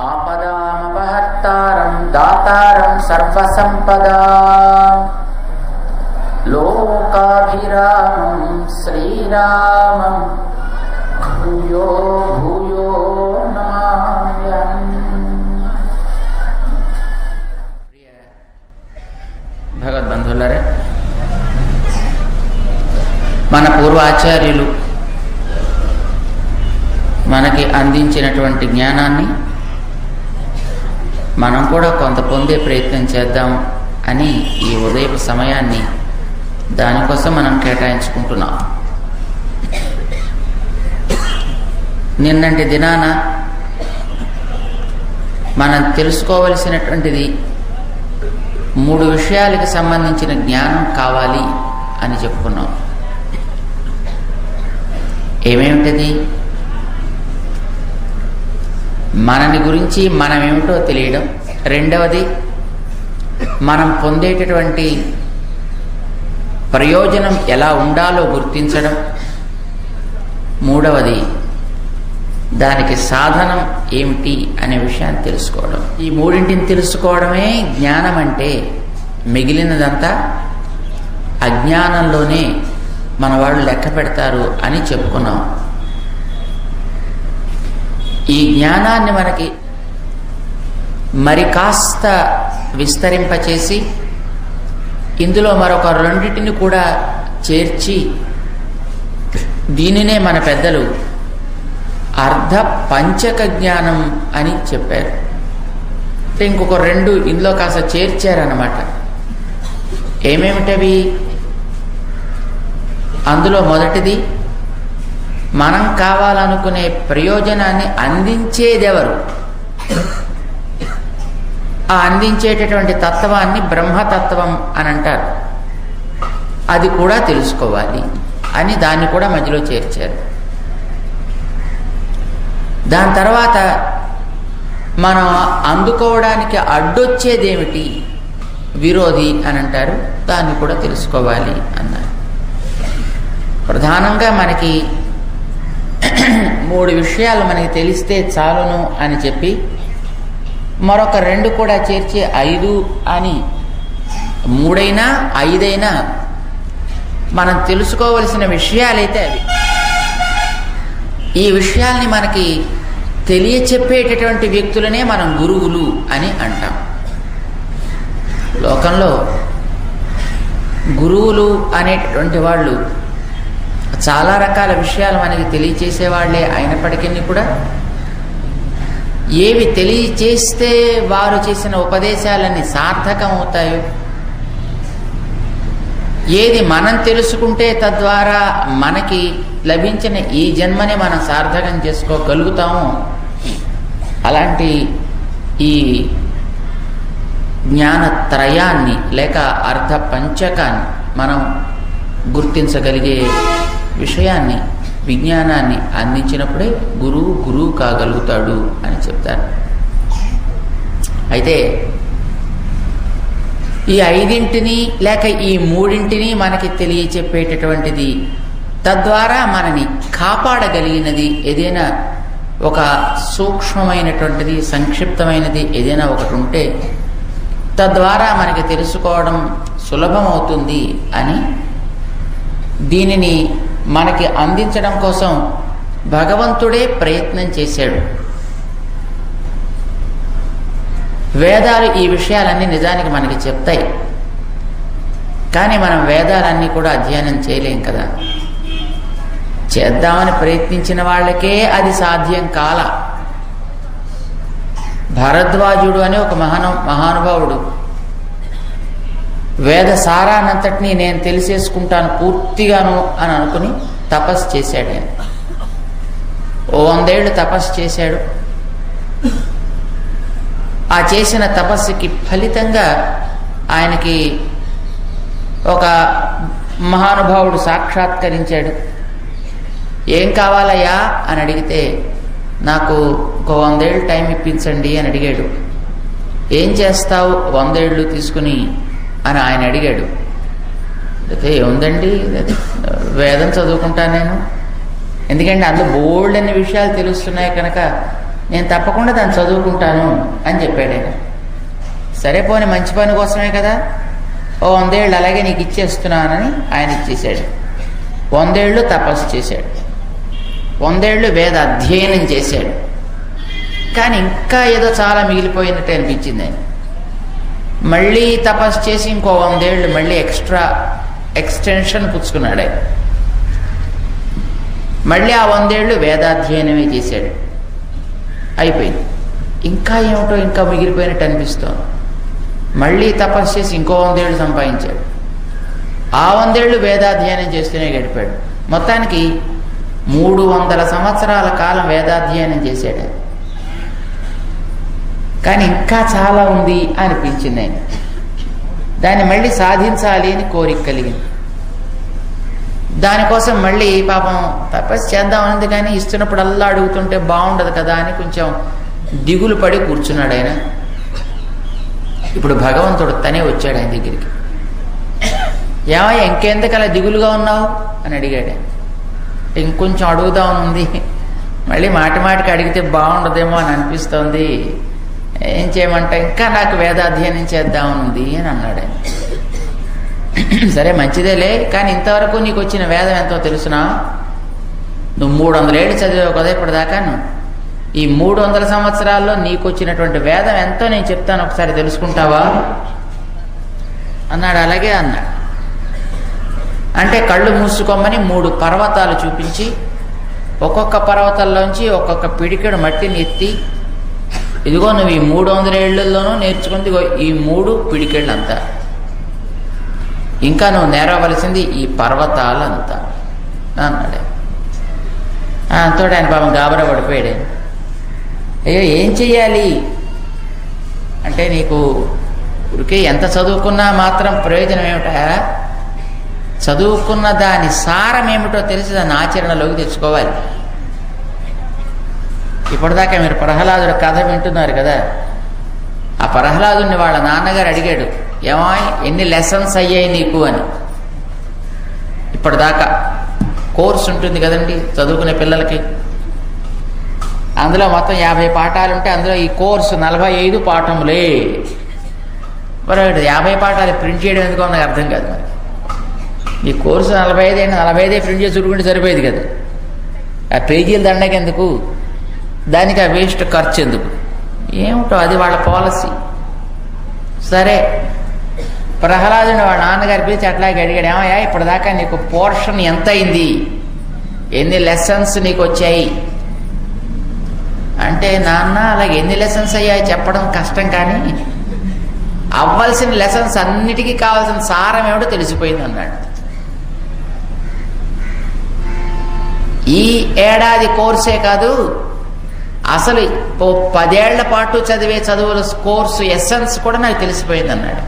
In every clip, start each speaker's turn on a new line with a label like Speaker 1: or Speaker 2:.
Speaker 1: ఆపదామపహర్తారం దాతారం సర్వసంపదా లోకాభిరామం శ్రీరామం భూయో భూయో నమామ్యహం. భగవద్బంధువులారా, మన పూర్వాచార్యులు మనకి అందించినటువంటి జ్ఞానాన్ని మనం కూడా కొంత పొందే ప్రయత్నం చేద్దాం అని ఈ ఉదయపు సమయాన్ని దానికోసం మనం కేటాయించుకుంటున్నాం. నిన్నటి దినాన మనం తెలుసుకోవలసినటువంటిది 3 విషయాలకు సంబంధించిన జ్ఞానం కావాలి అని చెప్పుకున్నాం. ఏమేమిటది? మనని గురించి మనమేమిటో తెలియడం, రెండవది మనం పొందేటటువంటి ప్రయోజనం ఎలా ఉండాలో గుర్తించడం, మూడవది దానికి సాధనం ఏమిటి అనే విషయాన్ని తెలుసుకోవడం. ఈ మూడింటిని తెలుసుకోవడమే జ్ఞానం అంటే, మిగిలినదంతా అజ్ఞానంలోనే మన వాళ్ళు లెక్క పెడతారు అని చెప్పుకున్నాం. ఈ జ్ఞానాన్ని మనకి మరి కాస్త విస్తరింపచేసి ఇందులో మరొక 2 కూడా చేర్చి దీనినే మన పెద్దలు అర్ధ పంచక జ్ఞానం అని చెప్పారు. అంటే ఇంకొక 2 ఇందులో కాస్త చేర్చారన్నమాట. ఏమేమిటవి? అందులో మొదటిది, మనం కావాలనుకునే ప్రయోజనాన్ని అందించేదెవరు, ఆ అందించేటటువంటి తత్వాన్ని బ్రహ్మతత్వం అని అంటారు. అది కూడా తెలుసుకోవాలి అని దాన్ని కూడా మధ్యలో చేర్చారు. దాని తర్వాత మనం అందుకోవడానికి అడ్డొచ్చేదేమిటి, విరోధి అని అంటారు, దాన్ని కూడా తెలుసుకోవాలి అన్నారు. ప్రధానంగా మనకి 3 విషయాలు మనకి తెలిస్తే చాలును అని చెప్పి మరొక 2 కూడా చేర్చి 5 అని, 3 అయినా 5 అయినా మనం తెలుసుకోవలసిన విషయాలైతే అవి. ఈ విషయాల్ని మనకి తెలియచెప్పేటటువంటి వ్యక్తులనే మనం గురువులు అని అంటాం. లోకంలో గురువులు అనేటటువంటి వాళ్ళు చాలా రకాల విషయాలు మనకి తెలియచేసేవాళ్లే అయినప్పటికీ కూడా ఏవి తెలియచేస్తే వారు చేసిన ఉపదేశాలన్నీ సార్థకం అవుతాయో, ఏది మనం తెలుసుకుంటే తద్వారా మనకి లభించిన ఈ జన్మని మనం సార్థకం చేసుకోగలుగుతామో అలాంటి ఈ జ్ఞానత్రయాన్ని లేక అర్ధ పంచకాన్ని మనం గుర్తించగలిగే విషయాన్ని, విజ్ఞానాన్ని అందించినప్పుడే గురువు కాగలుగుతాడు అని చెప్తారు. అయితే ఈ 5 లేక ఈ 3 మనకి తెలియచెప్పేటటువంటిది, తద్వారా మనని కాపాడగలిగినది ఏదైనా ఒక సూక్ష్మమైనటువంటిది, సంక్షిప్తమైనది ఏదైనా ఒకటి ఉంటే తద్వారా మనకి తెలుసుకోవడం సులభమవుతుంది అని, దీనిని మనకి అందించడం కోసం భగవంతుడే ప్రయత్నం చేశాడు. వేదాలు ఈ విషయాలన్నీ నిజానికి మనకి చెప్తాయి, కానీ మనం వేదాలన్నీ కూడా అధ్యయనం చేయలేం కదా. చేద్దామని ప్రయత్నించిన వాళ్ళకే అది సాధ్యం కాల. భరద్వాజుడు అనే ఒక మహానుభావుడు వేద సారానంతటినీ నేను తెలిసేసుకుంటాను పూర్తిగాను అని అనుకుని తపస్సు చేశాడు. ఆయన 100 ఏళ్ళు తపస్సు చేశాడు. ఆ చేసిన తపస్సుకి ఫలితంగా ఆయనకి ఒక మహానుభావుడు సాక్షాత్కరించాడు. ఏం కావాలయ్యా అని అడిగితే, నాకు ఒక 100 ఏళ్ళు టైం ఇప్పించండి అని అడిగాడు. ఏం చేస్తావు 100 ఏళ్ళు తీసుకుని అని ఆయన అడిగాడు. అయితే ఏముందండి, వేదం చదువుకుంటాను నేను, ఎందుకంటే అందులో బోల్డ్ అన్ని విషయాలు తెలుస్తున్నాయి కనుక నేను తప్పకుండా దాన్ని చదువుకుంటాను అని చెప్పాడు ఆయన. సరే పోనీ మంచి పని కోసమే కదా, 100 ఏళ్ళు అలాగే నీకు ఇచ్చేస్తున్నానని ఆయన ఇచ్చేశాడు. 100 ఏళ్ళు తపస్సు చేశాడు, 100 ఏళ్ళు వేద అధ్యయనం చేశాడు. కానీ ఇంకా ఏదో చాలా మిగిలిపోయినట్టు అనిపించింది ఆయన. మళ్ళీ తపస్సు చేసి ఇంకో 100 ఏళ్ళు మళ్ళీ ఎక్స్టెన్షన్ పుచ్చుకున్నాడు ఆయన. మళ్ళీ ఆ 100 ఏళ్ళు వేదాధ్యయనమే చేశాడు. అయిపోయింది. ఇంకా ఏమిటో ఇంకా మిగిలిపోయినట్టు అనిపిస్తోంది. మళ్ళీ తపస్సు చేసి ఇంకో 100 ఏళ్ళు సంపాదించాడు. ఆ 100 ఏళ్ళు వేదాధ్యయనం చేస్తూనే గడిపాడు. మొత్తానికి 300 సంవత్సరాల కాలం వేదాధ్యయనం చేశాడు. కానీ ఇంకా చాలా ఉంది అనిపించింది ఆయన. దాన్ని మళ్ళీ సాధించాలి అని కోరిక కలిగింది. దానికోసం మళ్ళీ పాపం తపస్సు చేద్దామన్నది, కానీ ఇస్తున్నప్పుడల్లా అడుగుతుంటే బాగుండదు కదా అని కొంచెం దిగులు పడి కూర్చున్నాడు ఆయన. ఇప్పుడు భగవంతుడు తనే వచ్చాడు ఆయన దగ్గరికి. ఏమయ్య ఇంకెందుకు అలా దిగులుగా ఉన్నావు అని అడిగాడు. ఇంకొంచెం అడుగుదామని ఉంది, మళ్ళీ మాటికి అడిగితే బాగుండదేమో అని అనిపిస్తోంది, ఏం చేయమంటా, ఇంకా నాకు వేదాధ్యయనం చేద్దామని ఉంది అని అన్నాడు ఆయన. సరే మంచిదేలే, కానీ ఇంతవరకు నీకు వచ్చిన వేదం ఎంతో తెలుసునా? నువ్వు 300 ఏళ్ళు చదివావు కదా ఇప్పటిదాకా. ఈ 300 సంవత్సరాల్లో నీకు వచ్చినటువంటి వేదం ఎంతో నేను చెప్తాను, ఒకసారి తెలుసుకుంటావా అన్నాడు. అలాగే అన్నాడు. అంటే కళ్ళు మూసుకోమని 3 పర్వతాలు చూపించి, ఒక్కొక్క పర్వతాల్లోంచి ఒక్కొక్క పిడికెడు మట్టిని ఎత్తి, ఇదిగో నువ్వు ఈ 300 ఏళ్లలోనూ నేర్చుకుంది ఈ 3 పిడికెళ్ళంతా, ఇంకా నువ్వు నేరవలసింది ఈ పర్వతాలంతా అన్నాడు. అంతో ఆయన పాపం గాబరా పడిపోయాడు. అయ్యో ఏం చెయ్యాలి అంటే, నీకు ఉరికే ఎంత చదువుకున్నా మాత్రం ప్రయోజనం ఏమిటా? చదువుకున్న దాని సారం ఏమిటో తెలిసి దాన్ని ఆచరణలోకి తెచ్చుకోవాలి. ఇప్పటిదాకా మీరు ప్రహ్లాదుడి కథ వింటున్నారు కదా. ఆ ప్రహ్లాదుని వాళ్ళ నాన్నగారు అడిగాడు, ఏమో ఎన్ని లెసన్స్ అయ్యాయి నీకు అని. ఇప్పటిదాకా కోర్సు ఉంటుంది కదండి చదువుకునే పిల్లలకి, అందులో మొత్తం 50 పాఠాలు ఉంటే అందులో ఈ కోర్సు 45 పాఠములే. మరి 50 పాఠాలు ప్రింట్ చేయడం ఎందుకో నాకు అర్థం కాదు. మరి ఈ కోర్సు 45 అయినా 45 ప్రింట్ చేసి చూడుకుంటే సరిపోయేది కదా. ఆ పేజీల దండకి ఎందుకు, దానికి ఆ వేస్ట్ ఖర్చు ఎందుకు, ఏమిటో అది వాళ్ళ పాలసీ. సరే ప్రహ్లాదుని వాళ్ళ నాన్నగారి పిలిచి అట్లాగే అడిగాడు, ఏమయ్యా ఇప్పటిదాకా నీకు పోర్షన్ ఎంత అయింది, ఎన్ని లెసన్స్ నీకు వచ్చాయి అంటే, నాన్న అలాగే ఎన్ని లెసన్స్ అయ్యాయి చెప్పడం కష్టం, కానీ అవ్వాల్సిన లెసన్స్ అన్నిటికీ కావాల్సిన సారం ఏమిటో తెలిసిపోయింది అన్నాడు. ఈ ఏడాది కోర్సే కాదు, అసలు 10 ఏళ్ల పాటు చదివే చదువుల కోర్సు ఎస్సెన్స్ కూడా నాకు తెలిసిపోయింది అన్నాడు.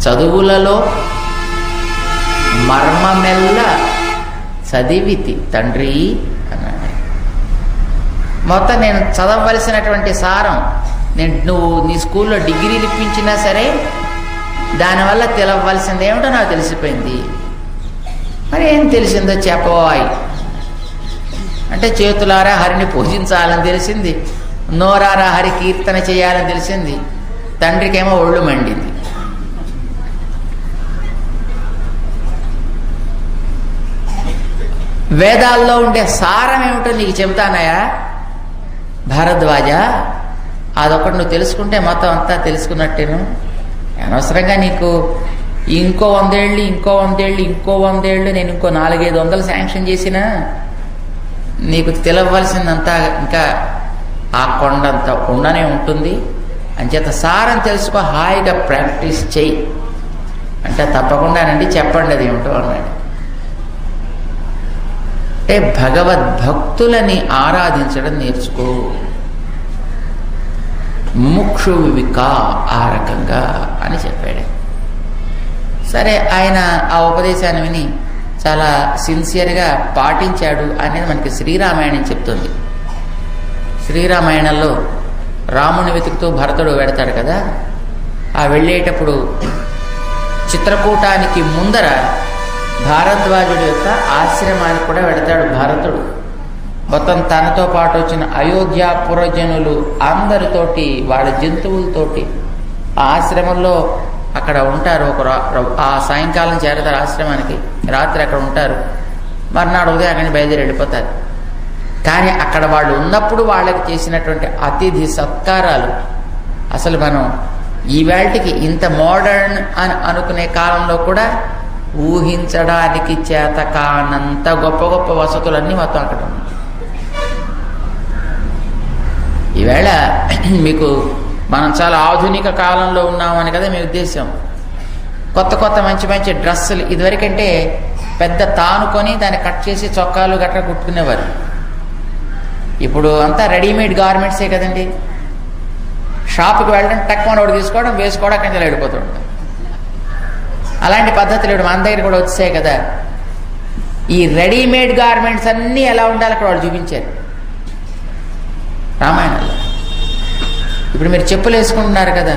Speaker 1: చదువులలో మర్మమెల్ల చదివితి తండ్రి అన్నాడు. మొత్తం నేను చదవవలసినటువంటి సారం, నువ్వు నీ స్కూల్లో డిగ్రీలు ఇప్పించినా సరే దానివల్ల తెలవలసింది ఏమిటో నాకు తెలిసిపోయింది. మరి ఏం తెలిసిందో చెప్పవాయి అంటే, చేతులారా హరిని పూజించాలని తెలిసింది, నోరారా హరి కీర్తన చేయాలని తెలిసింది. తండ్రికేమో ఒళ్ళు మండింది. వేదాల్లో ఉండే సారం ఏమిటో నీకు చెబుతానయా భారద్వాజ, అదొకటి నువ్వు తెలుసుకుంటే మొత్తం అంతా తెలుసుకున్నట్టేను. అనవసరంగా నీకు ఇంకో 100 ఏళ్ళు ఇంకో 100 ఏళ్ళు ఇంకో 100 ఏళ్ళు నేను ఇంకో 400-500 శాంక్షన్ చేసినా నీకు తెలవలసిందంతా ఇంకా ఆ కొండంతా ఉండనే ఉంటుంది. అంచేత సారం తెలుసుకో, హాయిగా ప్రాక్టీస్ చెయ్యి అంటే, తప్పకుండానండి చెప్పండి అది ఏమిటో అన్నాడు. అంటే భగవద్భక్తులని ఆరాధించడం నేర్చుకో, ముముక్షువిక ఆ రకంగా అని చెప్పాడు. సరే ఆయన ఆ ఉపదేశాన్ని విని చాలా సిన్సియర్గా పాటించాడు అనేది మనకి శ్రీరామాయణం చెప్తుంది. శ్రీరామాయణంలో రాముని వెతుకుతూ భరతుడు వెడతాడు కదా, ఆ వెళ్ళేటప్పుడు చిత్రకూటానికి ముందర భారద్వాజుడి యొక్క ఆశ్రమానికి కూడా వెడతాడు భరతుడు. మొత్తం తనతో పాటు వచ్చిన అయోధ్యాపుర జనులు అందరితోటి, వాళ్ళ జంతువులతోటి ఆశ్రమంలో అక్కడ ఉంటారు. ఆ సాయంకాలం చేరతారు ఆశ్రమానికి, రాత్రి అక్కడ ఉంటారు, మర్నాడు ఉదయం అక్కడి బయలుదేరి వెళ్ళిపోతారు. కానీ అక్కడ వాళ్ళు ఉన్నప్పుడు వాళ్ళకి చేసినటువంటి అతిథి సత్కారాలు అసలు మనం ఈవేళకి ఇంత మోడర్న్ అని అనుకునే కాలంలో కూడా ఊహించడానికి చేత కానంత గొప్ప గొప్ప వసతులన్నీ మొత్తం అక్కడ ఉన్నాయి. ఈవేళ మీకు మనం చాలా ఆధునిక కాలంలో ఉన్నామని కదా మీ ఉద్దేశం. కొత్త కొత్త మంచి మంచి డ్రెస్సులు, ఇదివరకంటే పెద్ద తానుకొని దాన్ని కట్ చేసి చొక్కాలు గట్రా కుట్టుకునేవారు. ఇప్పుడు అంతా రెడీమేడ్ గార్మెంట్సే కదండి. షాప్కి వెళ్ళడం, టక్కుమని ఒకటి తీసుకోవడం, వేసుకోవడం, అక్కడి నుంచి వెళ్ళిపోతూ ఉంటాం. అలాంటి పద్ధతులు ఇప్పుడు మన దగ్గర కూడా వచ్చాయి కదా. ఈ రెడీమేడ్ గార్మెంట్స్ అన్నీ ఎలా ఉండాలి అక్కడ వాళ్ళు చూపించారు రామాయణంలో. ఇప్పుడు మీరు చెప్పులు వేసుకుంటున్నారు కదా,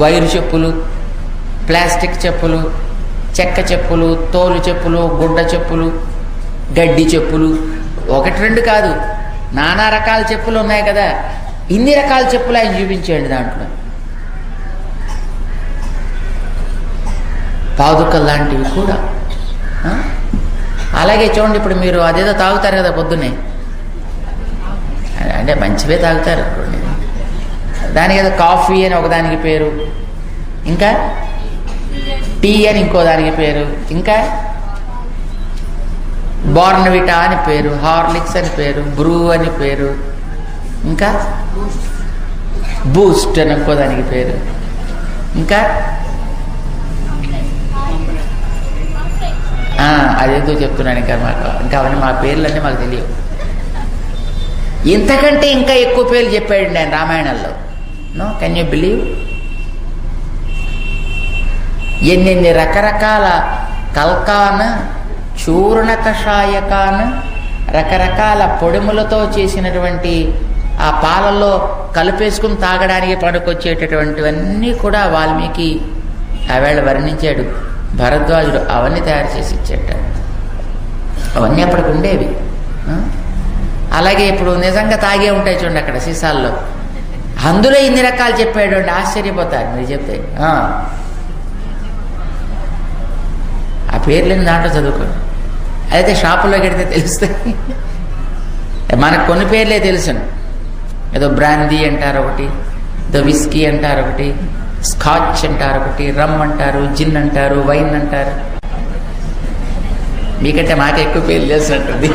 Speaker 1: వైరు చెప్పులు, ప్లాస్టిక్ చెప్పులు, చెక్క చెప్పులు, తోలు చెప్పులు, గుడ్డ చెప్పులు, గడ్డి చెప్పులు, ఒకటి రెండు కాదు, నానా రకాల చెప్పులు ఉన్నాయి కదా. ఇన్ని రకాల చెప్పులు ఆయన చూపించేయండి దాంట్లో. పాదుకలు లాంటివి కూడా. అలాగే చూడండి, ఇప్పుడు మీరు అదేదో తాగుతారు కదా పొద్దున్నే, అంటే మంచివే తాగుతారు, దానికి ఏదో కాఫీ అని ఒకదానికి పేరు, ఇంకా టీ అని ఇంకో దానికి పేరు, ఇంకా బోర్న్విటా అని పేరు, హార్లిక్స్ అని పేరు, బ్రూ అని పేరు, ఇంకా బూస్ట్ అని ఇంకో దానికి పేరు, ఇంకా అదేదో చెప్తున్నాను. ఇంకా అవన్నీ మా పేర్లన్నీ మాకు తెలియవు. ఇంతకంటే ఇంకా ఎక్కువ పేర్లు చెప్పాడండి ఆయన రామాయణంలో. No, can you believe? ఎన్నెన్ని రకరకాల కల్కాన, చూర్ణ కషాయకాన, రకరకాల పొడిములతో చేసినటువంటి ఆ పాలల్లో కలిపేసుకుని తాగడానికి పనికొచ్చేటటువంటివన్నీ కూడా వాల్మీకి ఆవేళ వర్ణించాడు. భరద్వాజుడు అవన్నీ తయారు చేసి ఇచ్చేట. అవన్నీ అప్పటికి ఉండేవి. అలాగే ఇప్పుడు నిజంగా తాగే ఉంటాయి చూడండి అక్కడ సీసాల్లో, అందులో ఇన్ని రకాలు చెప్పాడు అంటే ఆశ్చర్యపోతారు మీరు చెప్తే. ఆ పేర్లని దాంట్లో చదువుకోండి. అయితే షాపుల్లోకి వెడితే తెలుస్తాయి. మనకు కొన్ని పేర్లే తెలుసును. ఏదో బ్రాందీ అంటారు ఒకటి, ఏదో విస్కీ అంటారు ఒకటి, స్కాచ్ అంటారు ఒకటి, రమ్ అంటారు, జిన్ అంటారు, వైన్ అంటారు. మీకంటే మాకే ఎక్కువ పేర్లు చేసినట్టుంది.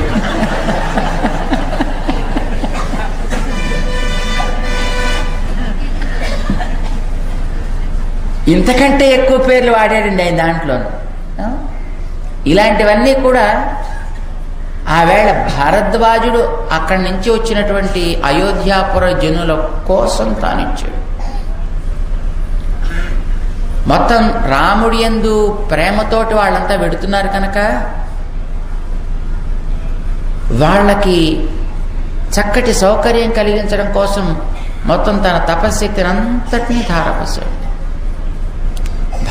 Speaker 1: ఇంతకంటే ఎక్కువ పేర్లు వాడాడండి ఆయన దాంట్లో. ఇలాంటివన్నీ కూడా ఆవేళ భరద్వాజుడు అక్కడి నుంచి వచ్చినటువంటి అయోధ్యాపుర జనుల కోసం తానిచ్చాడు. మొత్తం రాముడి యందు ప్రేమతోటి వాళ్ళంతా వెడుతున్నారు కనుక వాళ్ళకి చక్కటి సౌకర్యం కలిగించడం కోసం మొత్తం తన తపశ్శక్తిని అంతటినీ ధారపోసాడు.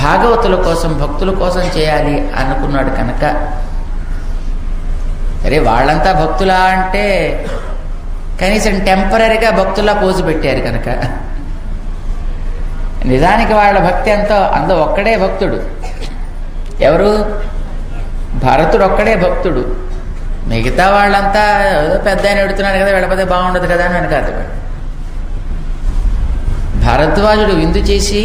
Speaker 1: భాగవతుల కోసం, భక్తుల కోసం చేయాలి అనుకున్నాడు కనుక, అరే వాళ్ళంతా భక్తులా అంటే కనీసం టెంపరీగా భక్తుల్లా పోజు పెట్టారు కనుక, నిజానికి వాళ్ళ భక్తి అందో ఒక్కడే భక్తుడు. ఎవరు? భరతుడు ఒక్కడే భక్తుడు. మిగతా వాళ్ళంతా ఏదో పెద్ద ఆయన ఎడుతున్నాడు కదా, వెళ్ళకపోతే బాగుండదు కదా అని వెనకాదు. భరద్వాజుడు విందు చేసి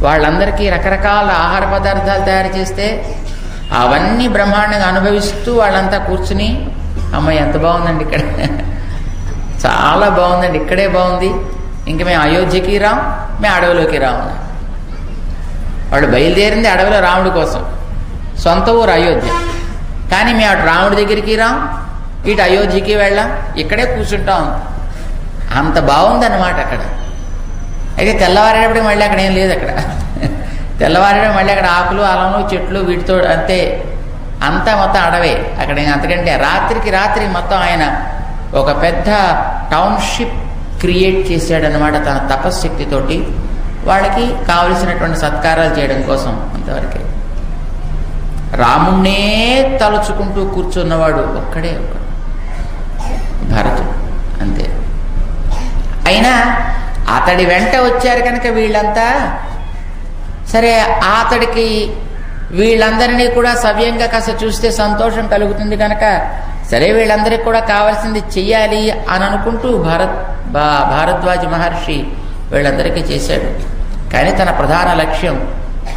Speaker 1: వాళ్ళందరికీ రకరకాల ఆహార పదార్థాలు తయారు చేస్తే అవన్నీ బ్రహ్మాండంగా అనుభవిస్తూ వాళ్ళంతా కూర్చుని, అమ్మాయి ఎంత బాగుందండి ఇక్కడ, చాలా బాగుందండి, ఇక్కడే బాగుంది, ఇంక మేము అయోధ్యకి రాం, మేము అడవిలోకి రాము. వాళ్ళు బయలుదేరింది అడవిలో రాముడి కోసం, సొంత ఊరు అయోధ్య, కానీ మేము అటు రాముడి దగ్గరికి రాం, ఇటు అయోధ్యకి వెళ్ళాం, ఇక్కడే కూర్చుంటాం. అంత బాగుందన్నమాట అక్కడ. అయితే తెల్లవారేటప్పుడు మళ్ళీ అక్కడ ఏం లేదు. అక్కడ తెల్లవారేటప్పుడు మళ్ళీ అక్కడ ఆకులు, అలములు, చెట్లు, వీటితో అంతే, అంతా మొత్తం అడవే అక్కడ. అంతకంటే రాత్రికి రాత్రి మొత్తం ఆయన ఒక పెద్ద టౌన్షిప్ క్రియేట్ చేశాడనమాట తన తపశ్శక్తితోటి, వాళ్ళకి కావలసినటువంటి సత్కారాలు చేయడం కోసం. అంతవరకే. రాముణ్ణే తలుచుకుంటూ కూర్చున్నవాడు ఒక్కడే ఒక్కడు. అతడి వెంట వచ్చారు కనుక వీళ్ళంతా, సరే అతడికి వీళ్ళందరినీ కూడా సవ్యంగా కాస్త చూస్తే సంతోషం కలుగుతుంది కనుక సరే వీళ్ళందరికీ కూడా కావాల్సింది చెయ్యాలి అని అనుకుంటూ భారద్వాజ మహర్షి వీళ్ళందరికీ చేశాడు. కానీ తన ప్రధాన లక్ష్యం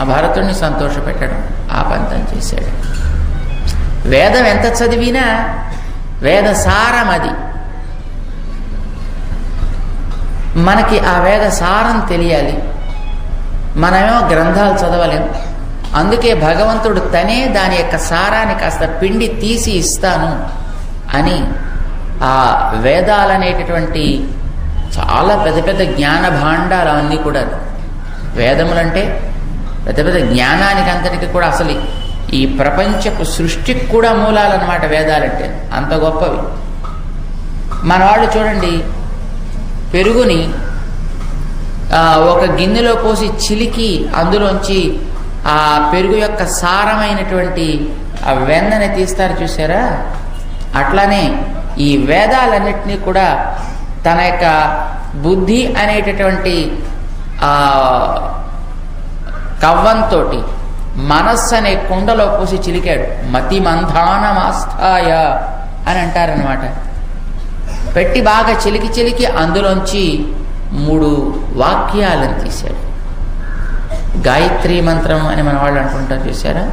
Speaker 1: ఆ భరతుడిని సంతోషపెట్టడం. ఆ పంతం చేశాడు. వేదం ఎంత చదివినా వేద సారం అది. మనకి ఆ వేద సారం తెలియాలి. మనమేమో గ్రంథాలు చదవలేం. అందుకే భగవంతుడు తనే దాని యొక్క సారాన్ని కాస్త పిండి తీసి ఇస్తాను అని ఆ వేదాలనేటటువంటి చాలా పెద్ద పెద్ద జ్ఞాన భాండాలు అవన్నీ కూడా. వేదములంటే పెద్ద పెద్ద జ్ఞానానికి అంతటికి కూడా అసలు ఈ ప్రపంచపు సృష్టికి కూడా మూలాలన్నమాట వేదాలంటే, అంత గొప్పవి. మన వాళ్ళు చూడండి, పెరుగుని ఒక గిన్నెలో పోసి చిలికి అందులోంచి ఆ పెరుగు యొక్క సారమైనటువంటి ఆ వెన్నని తీస్తారు చూసారా? అట్లానే ఈ వేదాలన్నిటినీ కూడా తన యొక్క బుద్ధి అనేటటువంటి ఆ కవ్వంతోటి మనస్సు అనే కుండలో పోసి చిలికాడు. మతిమంథానమాస్థాయ అని అంటారనమాట. పెట్టి బాగా చిలికి చిలికి అందులోంచి 3 వాక్యాలను తీశాడు. గాయత్రీ మంత్రం అని మన వాళ్ళు అంటుంటారు చూసారా?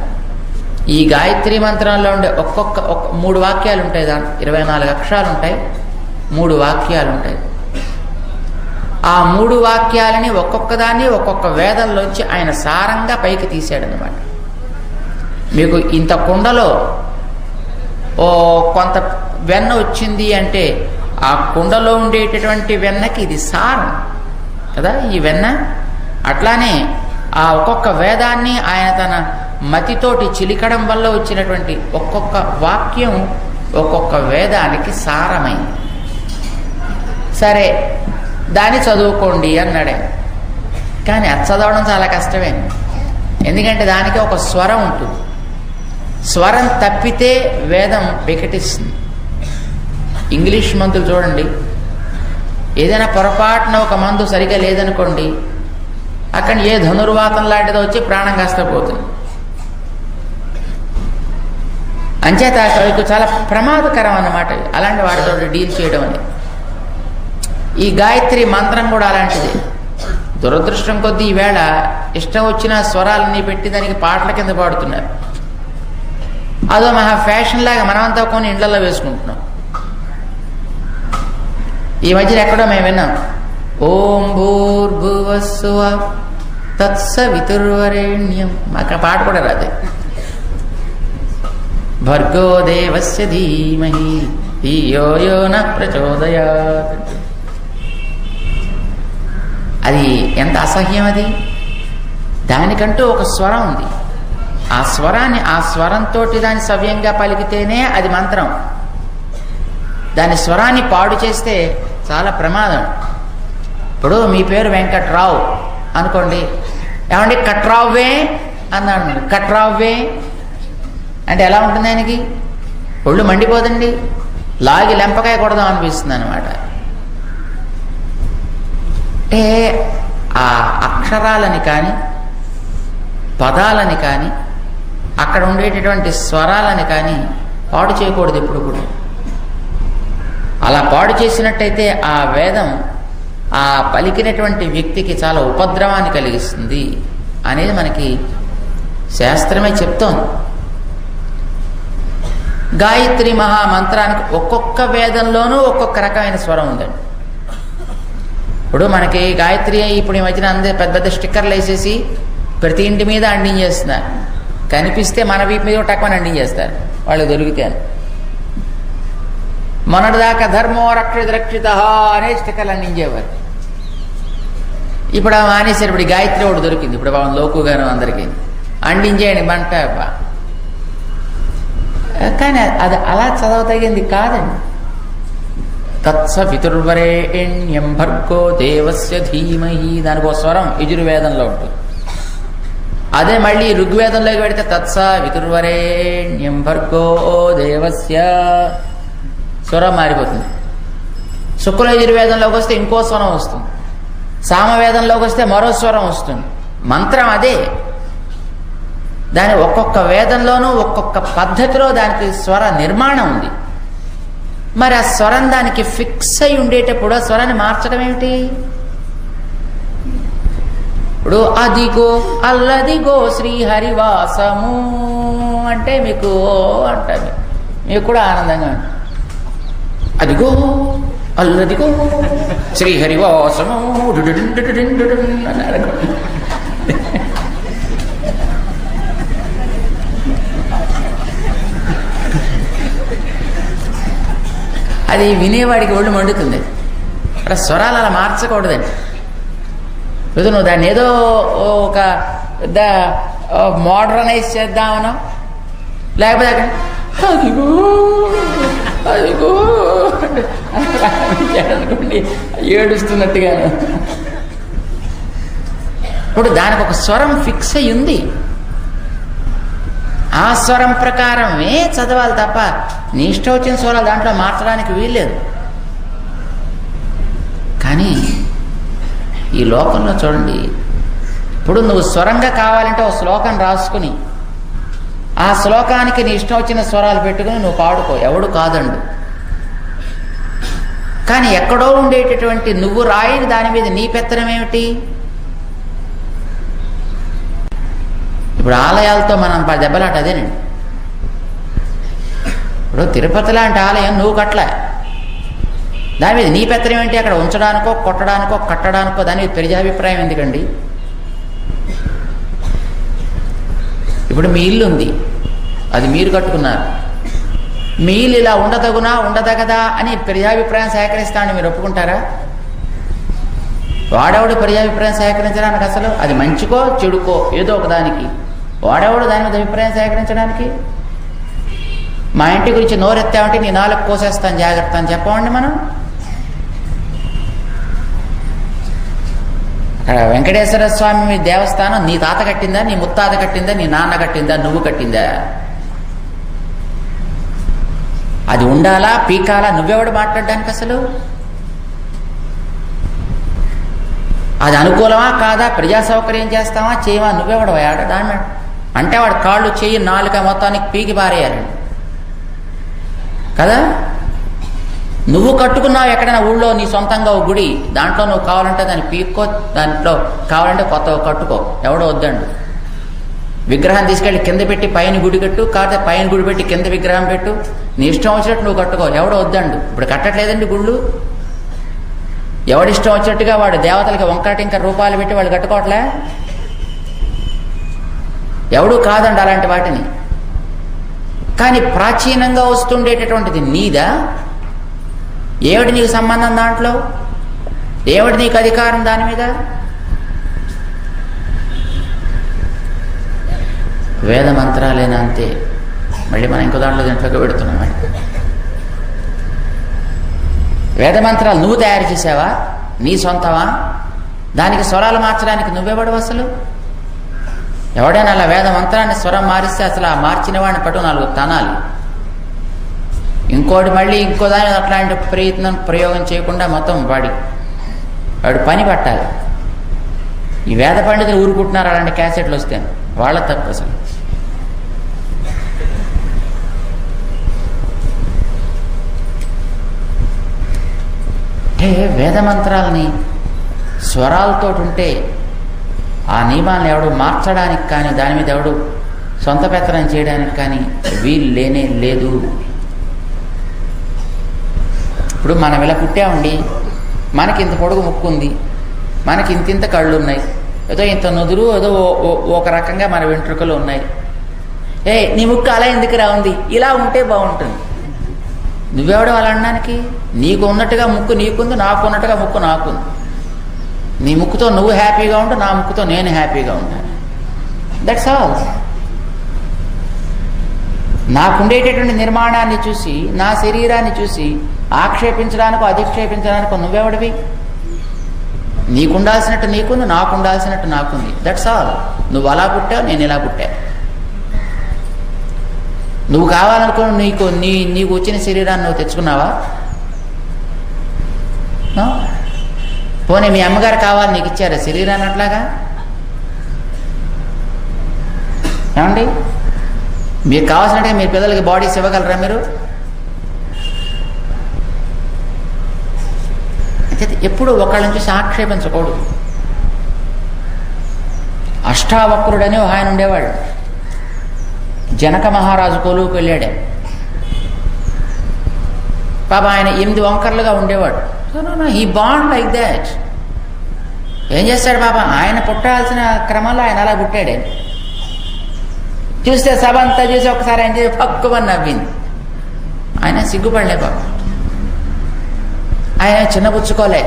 Speaker 1: ఈ గాయత్రీ మంత్రంలో ఉండే ఒక్కొక్క 3 వాక్యాలు ఉంటాయి. దాంట్లో 24 అక్షరాలు ఉంటాయి, 3 వాక్యాలు ఉంటాయి. ఆ 3 వాక్యాలని ఒక్కొక్క దాన్ని ఒక్కొక్క వేదంలోంచి ఆయన సారంగా పైకి తీశాడనమాట. మీకు ఇంత కుండలో కొంత వెన్న వచ్చింది అంటే ఆ కుండలో ఉండేటటువంటి వెన్నకి ఇది సారం కదా, ఈ వెన్న. అట్లానే ఆ ఒక్కొక్క వేదాన్ని ఆయన తన మతితోటి చిలికడం వల్ల వచ్చినటువంటి ఒక్కొక్క వాక్యం ఒక్కొక్క వేదానికి సారమైంది. సరే దాన్ని చదువుకోండి అన్నాడే. కానీ అది చదవడం చాలా కష్టమే. ఎందుకంటే దానికి ఒక స్వరం ఉంటుంది. స్వరం తప్పితే వేదం వికటిస్తుంది. ఇంగ్లీష్ మందులు చూడండి, ఏదైనా పొరపాటున ఒక మందు సరిగా లేదనుకోండి, అక్కడ ఏ ధనుర్వాతం లాంటిదో వచ్చి ప్రాణం కాస్త పోతుంది. అంచేత అవి చాలా ప్రమాదకరం అన్నమాట అలాంటి వాటితో డీల్ చేయడం అనేది. ఈ గాయత్రి మంత్రం కూడా అలాంటిది. దురదృష్టం కొద్దీ ఈవేళ ఇష్టం వచ్చిన స్వరాలన్నీ పెట్టి దానికి పాటల కింద పాడుతున్నారు. అదో మహా ఫ్యాషన్ లాగా మనమంతా కొన్ని ఇండ్లలో వేసుకుంటున్నాం. ఈ మధ్యన ఎక్కడో మేము విన్నాం, ఓం భూర్భువస్సువ తత్సవితుర్వరేణ్యం. మాకు ఆ పాట కూడా రాదే. భర్గో దేవస్య ధీమహి ధియో యో న ప్రచోదయాత్. అది ఎంత అసహ్యం అది. దానికంటూ ఒక స్వరం ఉంది. ఆ స్వరాన్ని ఆ స్వరంతో దాన్ని సవ్యంగా పలికితేనే అది మంత్రం. దాని స్వరాన్ని పాడు చేస్తే చాలా ప్రమాదం. ఇప్పుడు మీ పేరు వెంకట్రావు అనుకోండి, ఏమండి కట్రావ్వే అన్నాడు. కట్రావ్వే అంటే ఎలా ఉంటుంది? ఆయనకి ఒళ్ళు మండిపోదండి, లాగి లెంపకాయ కొడదాం అనిపిస్తుంది అనమాట. అంటే ఆ అక్షరాలని కానీ పదాలని కానీ అక్కడ ఉండేటటువంటి స్వరాలని కానీ పాడు చేయకూడదు ఎప్పుడు కూడా. అలా పాడు చేసినట్టయితే ఆ వేదం ఆ పలికినటువంటి వ్యక్తికి చాలా ఉపద్రవాన్ని కలిగిస్తుంది అనేది మనకి శాస్త్రమే చెప్తోంది. గాయత్రి మహామంత్రానికి ఒక్కొక్క వేదంలోనూ ఒక్కొక్క రకమైన స్వరం ఉందండి. ఇప్పుడు మనకి గాయత్రి ఇప్పుడు ఈ మధ్యన అందరూ పెద్ద పెద్ద స్టిక్కర్లు వేసేసి ప్రతి ఇంటి మీద అంటించేస్తున్నారు. కనిపిస్తే మన వీపు మీద టక్కుని అంటించేస్తారు వాళ్ళు దొరికితే. మొన్నటిదాకా ధర్మో రక్షిత అనే స్టిక్కర్లు అంటించేవారు. ఇప్పుడు మానేశారు. ఇప్పుడు గాయత్రి ఒకటి దొరికింది. ఇప్పుడు బాగా లోకుగాను అందరికీ అంటించేయండి బంట. కానీ అది అలా చదవతగింది కాదండి. తత్సవితుర్వరేణ్యం భర్గో దేవస్య ధీమహి. దానికి ఒక స్వరం యజుర్వేదంలో ఉంటుంది. అదే మళ్ళీ ఋగ్వేదంలోకి పెడితే తత్సవితుర్వరేణ్యం భర్గో దేవస్య స్వరం మారిపోతుంది. శుక్ల యజుర్వేదంలోకి వస్తే ఇంకో స్వరం వస్తుంది. సామవేదంలోకి వస్తే మరో స్వరం వస్తుంది. మంత్రం అదే. దాని ఒక్కొక్క వేదంలోనూ ఒక్కొక్క పద్ధతిలో దానికి స్వర నిర్మాణం ఉంది. మరి ఆ స్వరం దానికి ఫిక్స్ అయి ఉండేటప్పుడు ఆ స్వరాన్ని మార్చడం ఏమిటి? ఇప్పుడు అదిగో అల్లదిగో శ్రీహరివాసము అంటే మీకు అంటారు, మీకు కూడా ఆనందంగా ఉంటుంది. అదిగో అల్లదిగో శ్రీహరివాసము అన్నారు. అది వినేవాడికి ఒళ్ళు మండుతుంది. అక్కడ స్వరాలు అలా మార్చకూడదండి. లేదు, నువ్వు దాన్ని ఏదో ఒక మోడర్నైజ్ చేద్దామనో, లేకపోతే అదిగో అదిగో అనుకోండి ఏడుస్తున్నట్టుగాను. ఇప్పుడు దానికి ఒక స్వరం ఫిక్స్ అయి ఉంది. ఆ స్వరం ప్రకారమే చదవాలి తప్ప నీ ఇష్టం వచ్చిన స్వరాలు దాంట్లో మార్చడానికి వీల్లేదు. కానీ ఈ లోకంలో చూడండి, ఇప్పుడు నువ్వు స్వరంగా కావాలంటే ఒక శ్లోకం రాసుకుని ఆ శ్లోకానికి నీ ఇష్టం వచ్చిన స్వరాలు పెట్టుకుని నువ్వు పాడుకో, ఎవడు కాదండు. కానీ ఎక్కడో ఉండేటటువంటి నువ్వు రాయని దాని మీద నీ పెత్తనం ఏమిటి? ఇప్పుడు ఆలయాలతో మనం దెబ్బలాట అదేనండి. ఇప్పుడు తిరుపతి లాంటి ఆలయం నువ్వు కట్టలే, దాని మీద నీ పెత్తనం ఏంటి? అక్కడ ఉంచడానికో కొట్టడానికో కట్టడానికో దాని మీద ప్రజాభిప్రాయం ఎందుకండి? ఇప్పుడు మీ ఇల్లు ఉంది, అది మీరు కట్టుకున్నారు. మీ ఇల్లు ఇలా ఉండదగునా ఉండదగదా అని ప్రజాభిప్రాయం సేకరిస్తానని మీరు ఒప్పుకుంటారా? వాడెవడు ప్రజాభిప్రాయం సేకరించడానికి? అసలు అది మంచికో చెడుకో ఏదో ఒక దానికి వాడెవడు దాని మీద అభిప్రాయం సేకరించడానికి? మా ఇంటి గురించి నోరెత్తామంటే నీ నాలుగు కోసేస్తాను జాగ్రత్త అని చెప్పమండి మనం. వెంకటేశ్వర స్వామి దేవస్థానం నీ తాత కట్టిందా, నీ ముత్తాత కట్టిందా, నీ నాన్న కట్టిందా, నువ్వు కట్టిందా? అది ఉండాలా పీకాలా నువ్వెవడు మాట్లాడడానికి? అసలు అది అనుకూలమా కాదా, ప్రజా సౌకర్యం చేస్తావా చేయవా, నువ్వెవడు వాడ దాని అంటే వాడు కాళ్ళు చెయ్యి నాలుక మొత్తానికి పీకి పారేయాలండి కదా. నువ్వు కట్టుకున్నావు ఎక్కడైనా ఊళ్ళో నీ సొంతంగా ఒక గుడి, దాంట్లో నువ్వు కావాలంటే దాన్ని పీక్కో, దాంట్లో కావాలంటే కొత్త కట్టుకో, ఎవడో వద్దండు. విగ్రహం తీసుకెళ్ళి కింద పెట్టి పైన గుడి కట్టు, కాకపోతే పైన గుడి పెట్టి కింద విగ్రహం పెట్టు, నీ ఇష్టం వచ్చినట్టు నువ్వు కట్టుకో, ఎవడో వద్దండు. ఇప్పుడు కట్టట్లేదండి గుళ్ళు. ఎవడిష్టం వచ్చినట్టుగా వాడు దేవతలకి వంకాటింక రూపాయలు పెట్టి వాళ్ళు కట్టుకోవట్లే. ఎవడు కాదండి అలాంటి వాటిని. కానీ ప్రాచీనంగా వస్తుండేటటువంటిది నీదా? ఏమిటి నీకు సంబంధం దాంట్లో? ఏమిటి నీకు అధికారం దాని మీద? వేద మంత్రాలేనా? అంతే. మళ్ళీ మనం ఇంకో దాంట్లో దీంట్లోకి పెడుతున్నాం. వేద మంత్రాలు నువ్వు తయారు చేసావా? నీ సొంతమా? దానికి స్వరాలు మార్చడానికి నువ్వెవడు అసలు? ఎవడైనా అలా వేద మంత్రాన్ని స్వరం మారిస్తే అసలు ఆ మార్చిన వాడిని పట్టు 4 తనాలి. ఇంకోటి మళ్ళీ ఇంకో దాని అట్లాంటి ప్రయోగం చేయకుండా మొత్తం వాడు పని పట్టాలి. ఈ వేద పండితులు ఊరుకుంటున్నారు అలాంటి క్యాసెట్లు వస్తే, వాళ్ళ తప్పు అసలు. అంటే వేద మంత్రాలని స్వరాలతో ఉంటే ఆ నియమాలను ఎవడు మార్చడానికి కానీ దాని మీద ఎవడు సొంత పెత్తనం చేయడానికి కానీ వీలు లేనే లేదు. ఇప్పుడు మనం ఇలా పుట్టామండి, మనకి ఇంత పొడుగు ముక్కు ఉంది, మనకి ఇంత కళ్ళు ఉన్నాయి, ఏదో ఇంత నుదురు, ఏదో ఒక రకంగా మన వెంట్రుకలు ఉన్నాయి. నీ ముక్కు అలా ఎందుకురా ఉంది, ఇలా ఉంటే బాగుంటుంది. నువ్వెవడో అలా అనడానికి? నీకు ఉన్నట్టుగా ముక్కు నీకుంది, నాకు ఉన్నట్టుగా ముక్కు నాకుంది. నీ ముక్కుతో నువ్వు హ్యాపీగా ఉంటు, నా ముక్కుతో నేను హ్యాపీగా ఉంటాను. That's all. నాకుండేటటువంటి నిర్మాణాన్ని చూసి, నా శరీరాన్ని చూసి ఆక్షేపించడానికో అధిక్షేపించడానికో నువ్వెవడివి? నీకుండాల్సినట్టు నీకుంది, నాకుండాల్సినట్టు నాకుంది. That's all. నువ్వు అలా పుట్టావు, నేను ఇలా పుట్టా. నువ్వు కావాలనుకుని నీకు వచ్చిన శరీరాన్ని నువ్వు తెచ్చుకున్నావా? పోనీ మీ అమ్మగారు కావాలి నీకు ఇచ్చారా శరీరాన్ని అట్లాగా? ఏమండి, మీకు కావాల్సినట్టుగా మీ పిల్లలకి బాడీస్ ఇవ్వగలరా మీరు? ఎప్పుడు ఒకళ్ళ నుంచి ఆక్షేపించకూడదు. అష్టావక్రుడని ఆయన ఉండేవాడు. జనక మహారాజు కొలువుకు వెళ్ళాడే. పాప ఆయన 8 వంకర్లుగా ఉండేవాడు. He bond like that. ఏం చేస్తాడు పాప, ఆయన పుట్టాల్సిన క్రమంలో ఆయన అలా పుట్టాడే. చూస్తే సభ అంతా చూసి ఒకసారి ఆయన చేసి పక్కుమని నవ్వింది. ఆయన సిగ్గుపడలే పాప, ఆయన చిన్నపుచ్చుకోలే.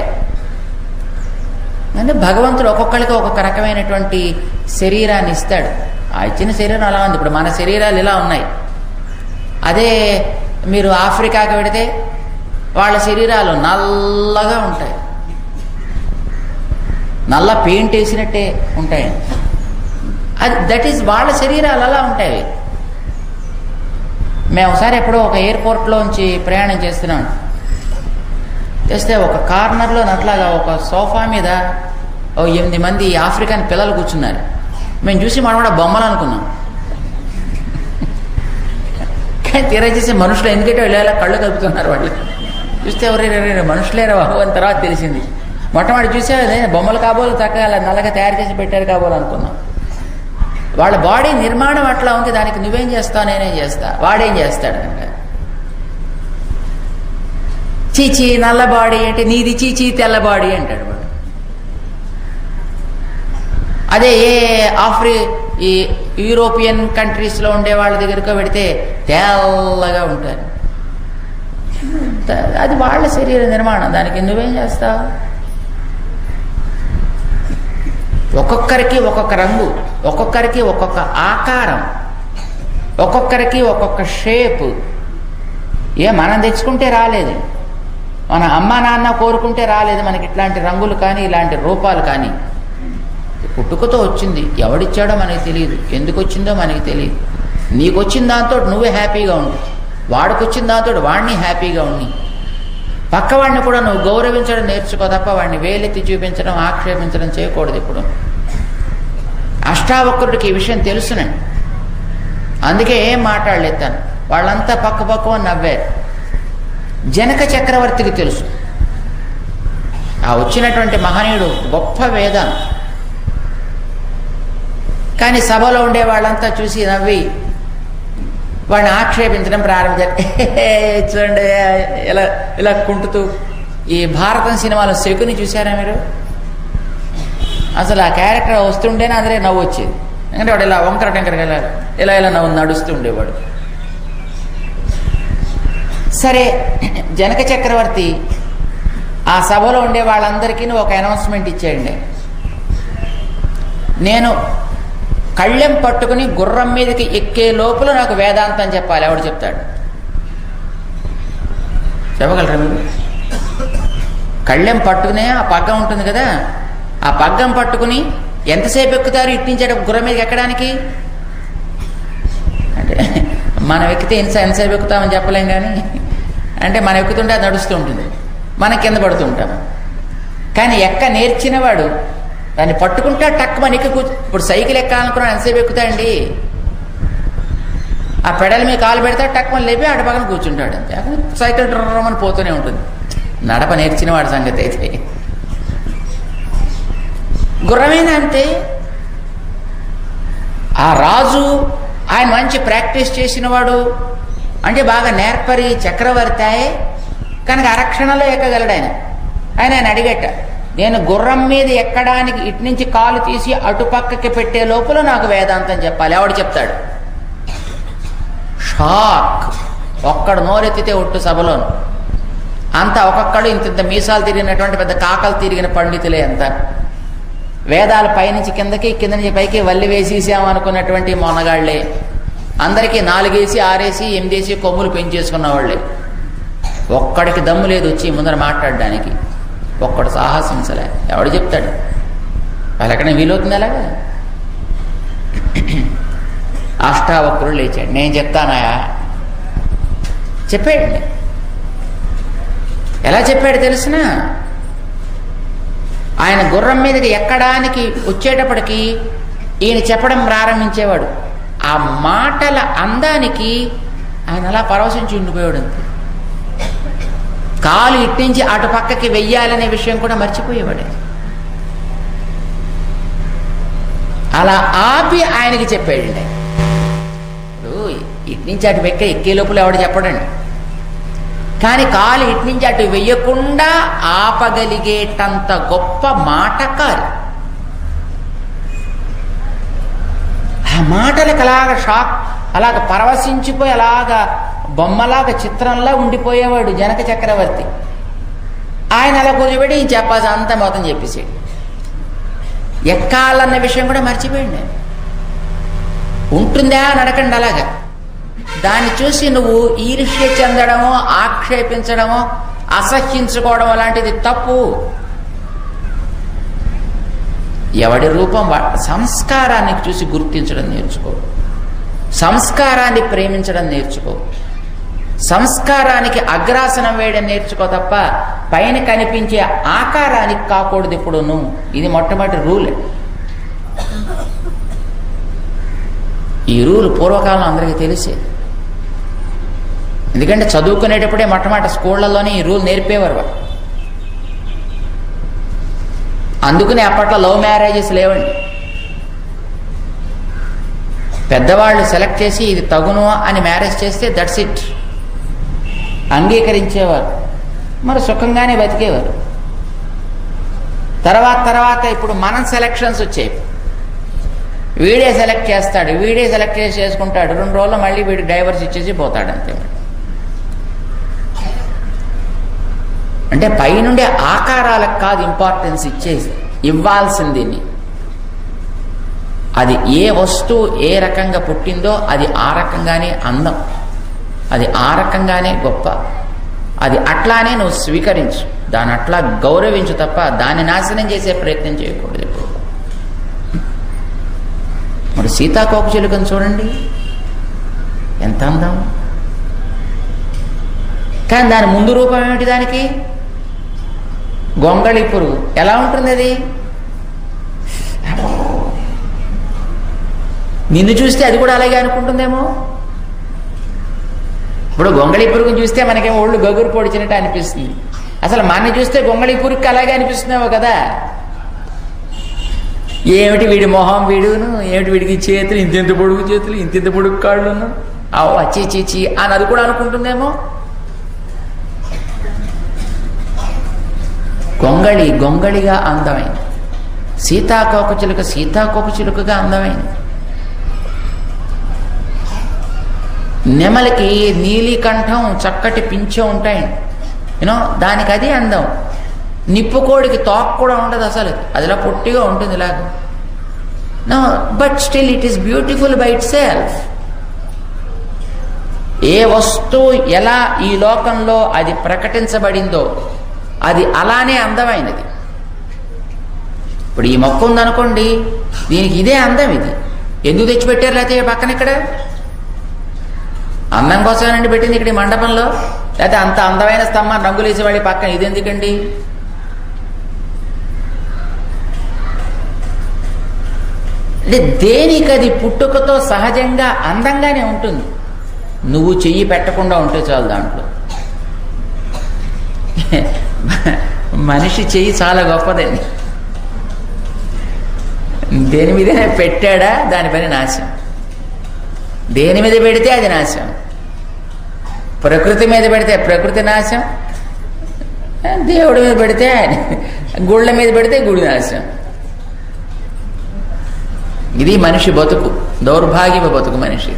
Speaker 1: అంటే భగవంతుడు ఒక్కొక్కరికి ఒక్కొక్క రకమైనటువంటి శరీరాన్ని ఇస్తాడు. ఆ ఇచ్చిన శరీరం అలా ఉంది. ఇప్పుడు మన శరీరాలు ఇలా ఉన్నాయి. అదే మీరు ఆఫ్రికాకి వెడితే వాళ్ళ శరీరాలు నల్లగా ఉంటాయి, నల్ల పెయింట్ వేసినట్టే ఉంటాయి. అది దట్ ఈజ్ వాళ్ళ శరీరాలు అలా ఉంటాయి. మేము ఒకసారి ఎప్పుడో ఒక ఎయిర్పోర్ట్లోంచి ప్రయాణం చేస్తున్నాం. చేస్తే ఒక కార్నర్లో అట్లాగా ఒక సోఫా మీద 8 మంది ఆఫ్రికన్ పిల్లలు కూర్చున్నారు. మేము చూసి మనం కూడా బొమ్మలు అనుకున్నాం. కానీ తీరా చేసే మనుషులు, ఎందుకంటే ఇలా కళ్ళు కలుపుతున్నారు. వాళ్ళు చూస్తే ఎవరైనా మనుషులేరా బాబు అని తర్వాత తెలిసింది. మొట్టమొదటి చూసే బొమ్మలు కాబోలు చక్కగా నల్లగా తయారు చేసి పెట్టారు కాబోలు అనుకున్నాం. వాళ్ళ బాడీ నిర్మాణం అట్లా ఉంది. దానికి నువ్వేం చేస్తావు, నేనేం చేస్తా, వాడేం చేస్తాడు కనుక. చీచీ నల్ల బాడీ అంటే నీది చీచీ తెల్ల బాడీ అంటాడు వాడు. అదే ఈ యూరోపియన్ కంట్రీస్లో ఉండే వాళ్ళ దగ్గరకు పెడితే తెల్లగా ఉంటారు. అది వాళ్ళ శరీర నిర్మాణం, దానికి నువ్వేం చేస్తావు? ఒక్కొక్కరికి ఒక్కొక్క రంగు, ఒక్కొక్కరికి ఒక్కొక్క ఆకారం, ఒక్కొక్కరికి ఒక్కొక్క షేపు. మనం తెచ్చుకుంటే రాలేదు, మన అమ్మ నాన్న కోరుకుంటే రాలేదు మనకి ఇట్లాంటి రంగులు కానీ ఇలాంటి రూపాలు కానీ. పుట్టుకతో వచ్చింది. ఎవడిచ్చాడో మనకి తెలియదు, ఎందుకు వచ్చిందో మనకి తెలియదు. నీకు వచ్చిన దాంతో నువ్వే హ్యాపీగా ఉండు, వాడికి వచ్చిన దాంతో వాడిని హ్యాపీగా ఉండి. పక్కవాడిని కూడా నువ్వు గౌరవించడం నేర్చుకో తప్ప వాడిని వేలెత్తి చూపించడం, ఆక్షేపించడం చేయకూడదు. ఇప్పుడు అష్టావక్రుడికి ఈ విషయం తెలుసునండి, అందుకే ఏం మాట్లాడలేదు తను. వాళ్ళంతా పక్క నవ్వారు. జనక చక్రవర్తికి తెలుసు, ఆ వచ్చినటువంటి మహనీయుడు గొప్ప వేదం. కానీ సభలో ఉండే వాళ్ళంతా చూసి నవ్వి వాడిని ఆక్షేపించడం ప్రారంభించారు. చూడండి ఇలా ఇలా కుంటుతూ. ఈ భారతం సినిమాలో శకుని చూసారా మీరు? అసలు ఆ క్యారెక్టర్ వస్తుంటేనే అందరే నవ్వు వచ్చేది. ఎందుకంటే వాడు ఇలా వంకర టెంకరగా ఇలా ఇలా నడుస్తూ ఉండేవాడు. సరే, జనక చక్రవర్తి ఆ సభలో ఉండే వాళ్ళందరికీ ఒక అనౌన్స్మెంట్ ఇచ్చేయండి. నేను కళ్ళెం పట్టుకుని గుర్రం మీదకి ఎక్కే లోపల నాకు వేదాంతం చెప్పాలి. ఎవడు చెప్తాడు? చెప్పగలరా మీరు? కళ్ళెం పట్టుకునే ఆ పగ్గం ఉంటుంది కదా, ఆ పగ్గం పట్టుకుని ఎంతసేపు ఎక్కుతారు ఇట్టించాడు గుర్రం మీదకి ఎక్కడానికి? అంటే మనం ఎక్కితే ఎంతసేపు ఎక్కుతామని చెప్పలేం. కానీ అంటే మనం ఎక్కుతుంటే అది నడుస్తూ ఉంటుంది, మనం కింద పడుతూ ఉంటాం. కానీ నేర్చిన వాడు దాన్ని పట్టుకుంటా టక్ మన ఎక్కి ఇప్పుడు సైకిల్ ఎక్కాలనుకున్నాడు, ఎంతసేపు ఎక్కుతాయండి? ఆ పెడల మీద కాలు పెడితే టక్ మన లేపి ఆడ పక్కన కూర్చుంటాడు. అంతే, సైకిల్ డ్రమ్మని పోతూనే ఉంటుంది. నడప నేర్చిన వాడి సంగతి అయితే గుర్రమైనా అంతే. ఆ రాజు ఆయన మంచి ప్రాక్టీస్ చేసినవాడు, అంటే బాగా నేర్పరి చక్రవర్తి కనుక అరక్షణలో ఎక్కగలడు ఆయన. ఆయన అడిగట, నేను గుర్రం మీద ఎక్కడానికి ఇటు నుంచి కాలు తీసి అటుపక్కకి పెట్టే లోపల నాకు వేదాంతం చెప్పాలి. ఎవడు చెప్తాడు? షాక్. ఒక్కడు నోరెత్తితే ఒట్టు సభలోను అంతా ఒక్కొక్కడు ఇంత మీసాలు తిరిగినటువంటి పెద్ద కాకలు తిరిగిన పండితులే అంతా. వేదాలు పైనుంచి కిందకి, కింద నుంచి పైకి వల్లి వేసేసామనుకున్నటువంటి మొనగాళ్లే. అందరికీ 4 వేసి 6 వేసి 8 వేసి కొమ్ములు పెంచేసుకున్న వాళ్ళే. ఒక్కడికి దమ్ము లేదు వచ్చి ముందర మాట్లాడడానికి. ఒక్కడు సాహసించలే. ఎవడు చెప్తాడు? వాళ్ళు ఎక్కడ వీలవుతుంది అలాగా? అష్టావక్రుడు లేచాడు. నేను చెప్తానాయా? చెప్పాడు. ఎలా చెప్పాడు తెలిసినా? ఆయన గుర్రం మీదకి ఎక్కడానికి వచ్చేటప్పటికి ఈయన చెప్పడం ప్రారంభించేవాడు. ఆ మాటల అందానికి ఆయన అలా పరవశించి ఉండిపోయాడు. అంతే. కాలు ఇట్టించి అటు పక్కకి వెయ్యాలనే విషయం కూడా మర్చిపోయేవాడు. అలా ఆపి ఆయనకి చెప్పాడండి. ఇప్పుడు ఇట్నుంచి అటు ఎక్కే లోపల ఎవడు చెప్పడండి. కానీ కాలు ఇట్నుంచి అటు వెయ్యకుండా ఆపగలిగేటంత గొప్ప మాటకారి. ఆ మాటలకు అలాగ పరవశించిపోయి అలాగా బొమ్మలాగా చిత్రంలా ఉండిపోయేవాడు జనక చక్రవర్తి. ఆయన అలా కూర్చోబెట్టి ఈయన చెప్పాల్సి అంతా మొత్తం చెప్పేసాడు. ఎక్కాలన్న విషయం కూడా మర్చిపోయింది. ఉంటుందా నడకండి అలాగా. దాన్ని చూసి నువ్వు ఈర్ష్య చెందడమో ఆక్షేపించడమో అసహ్యించుకోవడం అలాంటిది తప్పు. ఎవడి రూపం సంస్కారాన్ని చూసి గుర్తించడం నేర్చుకో. సంస్కారాన్ని ప్రేమించడం నేర్చుకో. సంస్కారానికి అగ్రాసనం వేయడం నేర్చుకో తప్ప పైన కనిపించే ఆకారానికి కాకూడదు ఎప్పుడును. ఇది మొట్టమొదటి రూల్. ఈ రూల్ పూర్వకాలం అందరికీ తెలిసేది. ఎందుకంటే చదువుకునేటప్పుడే మొట్టమొదటి స్కూళ్లలోనే ఈ రూల్ నేర్పేవారు. అందుకనే అప్పట్లో లవ్ మ్యారేజెస్ లేవండి. పెద్దవాళ్ళు సెలెక్ట్ చేసి ఇది తగును అని మ్యారేజ్ చేస్తే దట్స్ ఇట్ అంగీకరించేవారు. మరి సుఖంగానే బతికేవారు. తర్వాత ఇప్పుడు మనం సెలక్షన్స్ వచ్చాయి. వీడే సెలెక్ట్ చేస్తాడు, వీడే సెలెక్ట్ చేసి చేసుకుంటాడు. 2 రోజులు మళ్ళీ వీడు డైవర్స్ ఇచ్చేసి పోతాడు. అంతే. అంటే పైనుండే ఆకారాలకు కాదు ఇంపార్టెన్స్ ఇవ్వాల్సింది. అది ఏ వస్తువు ఏ రకంగా పుట్టిందో అది ఆ రకంగానే అందం, అది ఆ రకంగానే గొప్ప. అది అట్లానే నువ్వు స్వీకరించు, దాన్ని అట్లా గౌరవించు తప్ప దాన్ని నాశనం చేసే ప్రయత్నం చేయకూడదు ఎప్పుడు. మరి సీతాకోకచిలుకను చూడండి, ఎంత అందం. కానీ దాని ముందు రూపం ఏమిటి? దానికి గొంగళి పురుగు. ఎలా ఉంటుంది అది? నిన్ను చూస్తే అది కూడా అలాగే అనుకుంటుందేమో. ఇప్పుడు గొంగళి పురుగుని చూస్తే మనకేమో ఒళ్ళు గగురు పొడిచినట్టు అనిపిస్తుంది. అసలు మన చూస్తే గొంగళి పురుగుకి అలాగే అనిపిస్తున్నావో కదా. ఏమిటి వీడి మొహం, వీడును ఏమిటి వీడికి చేతులు ఇంతింత పొడుగు చేతులు, ఇంతింత పొడుగు కాళ్ళును, అచ్చి చీచి అని అది కూడా అనుకుంటుందేమో. గొంగళిగా అందమైంది, సీతాకోకచిలుకగా అందమైంది. నెమలికి నీలికంఠం చక్కటి పింఛం ఉంటాయండి, దానికి అది అందం. నిప్పుకోడికి తోక కూడా ఉండదు అసలు, అదిలా పొట్టిగా ఉంటుంది ఇలాగ. No, but still it is beautiful by itself. ఏ వస్తువు ఎలా ఈ లోకంలో అది ప్రకటించబడిందో అది అలానే అందమైనది. ఇప్పుడు ఈ మొక్క ఉందనుకోండి, దీనికి ఇదే అందం. ఇది ఎందుకు తెచ్చిపెట్టారు? లేకపోతే పక్కన ఇక్కడ అందం కోసమేనండి పెట్టింది ఇక్కడ ఈ మండపంలో. లేకపోతే అంత అందమైన స్తంభం రంగులు వేసేవాడి పక్కన ఇది ఎందుకండి? అంటే దేనికి అది పుట్టుకతో సహజంగా అందంగానే ఉంటుంది. నువ్వు చెయ్యి పెట్టకుండా ఉంటే చాలు. దాంట్లో మనిషి చెయ్యి చాలా గొప్పదండి. దేని మీద పెట్టాడా దాని పని నాశనం. దేని మీద పెడితే అది నాశనం. ప్రకృతి మీద పెడితే ప్రకృతి నాశనం, దేవుడి మీద పెడితే గుళ్ళ మీద పెడితే గుడి నాశనం. ఇది మనిషి బతుకు, దౌర్భాగ్యపు బతుకు మనిషి.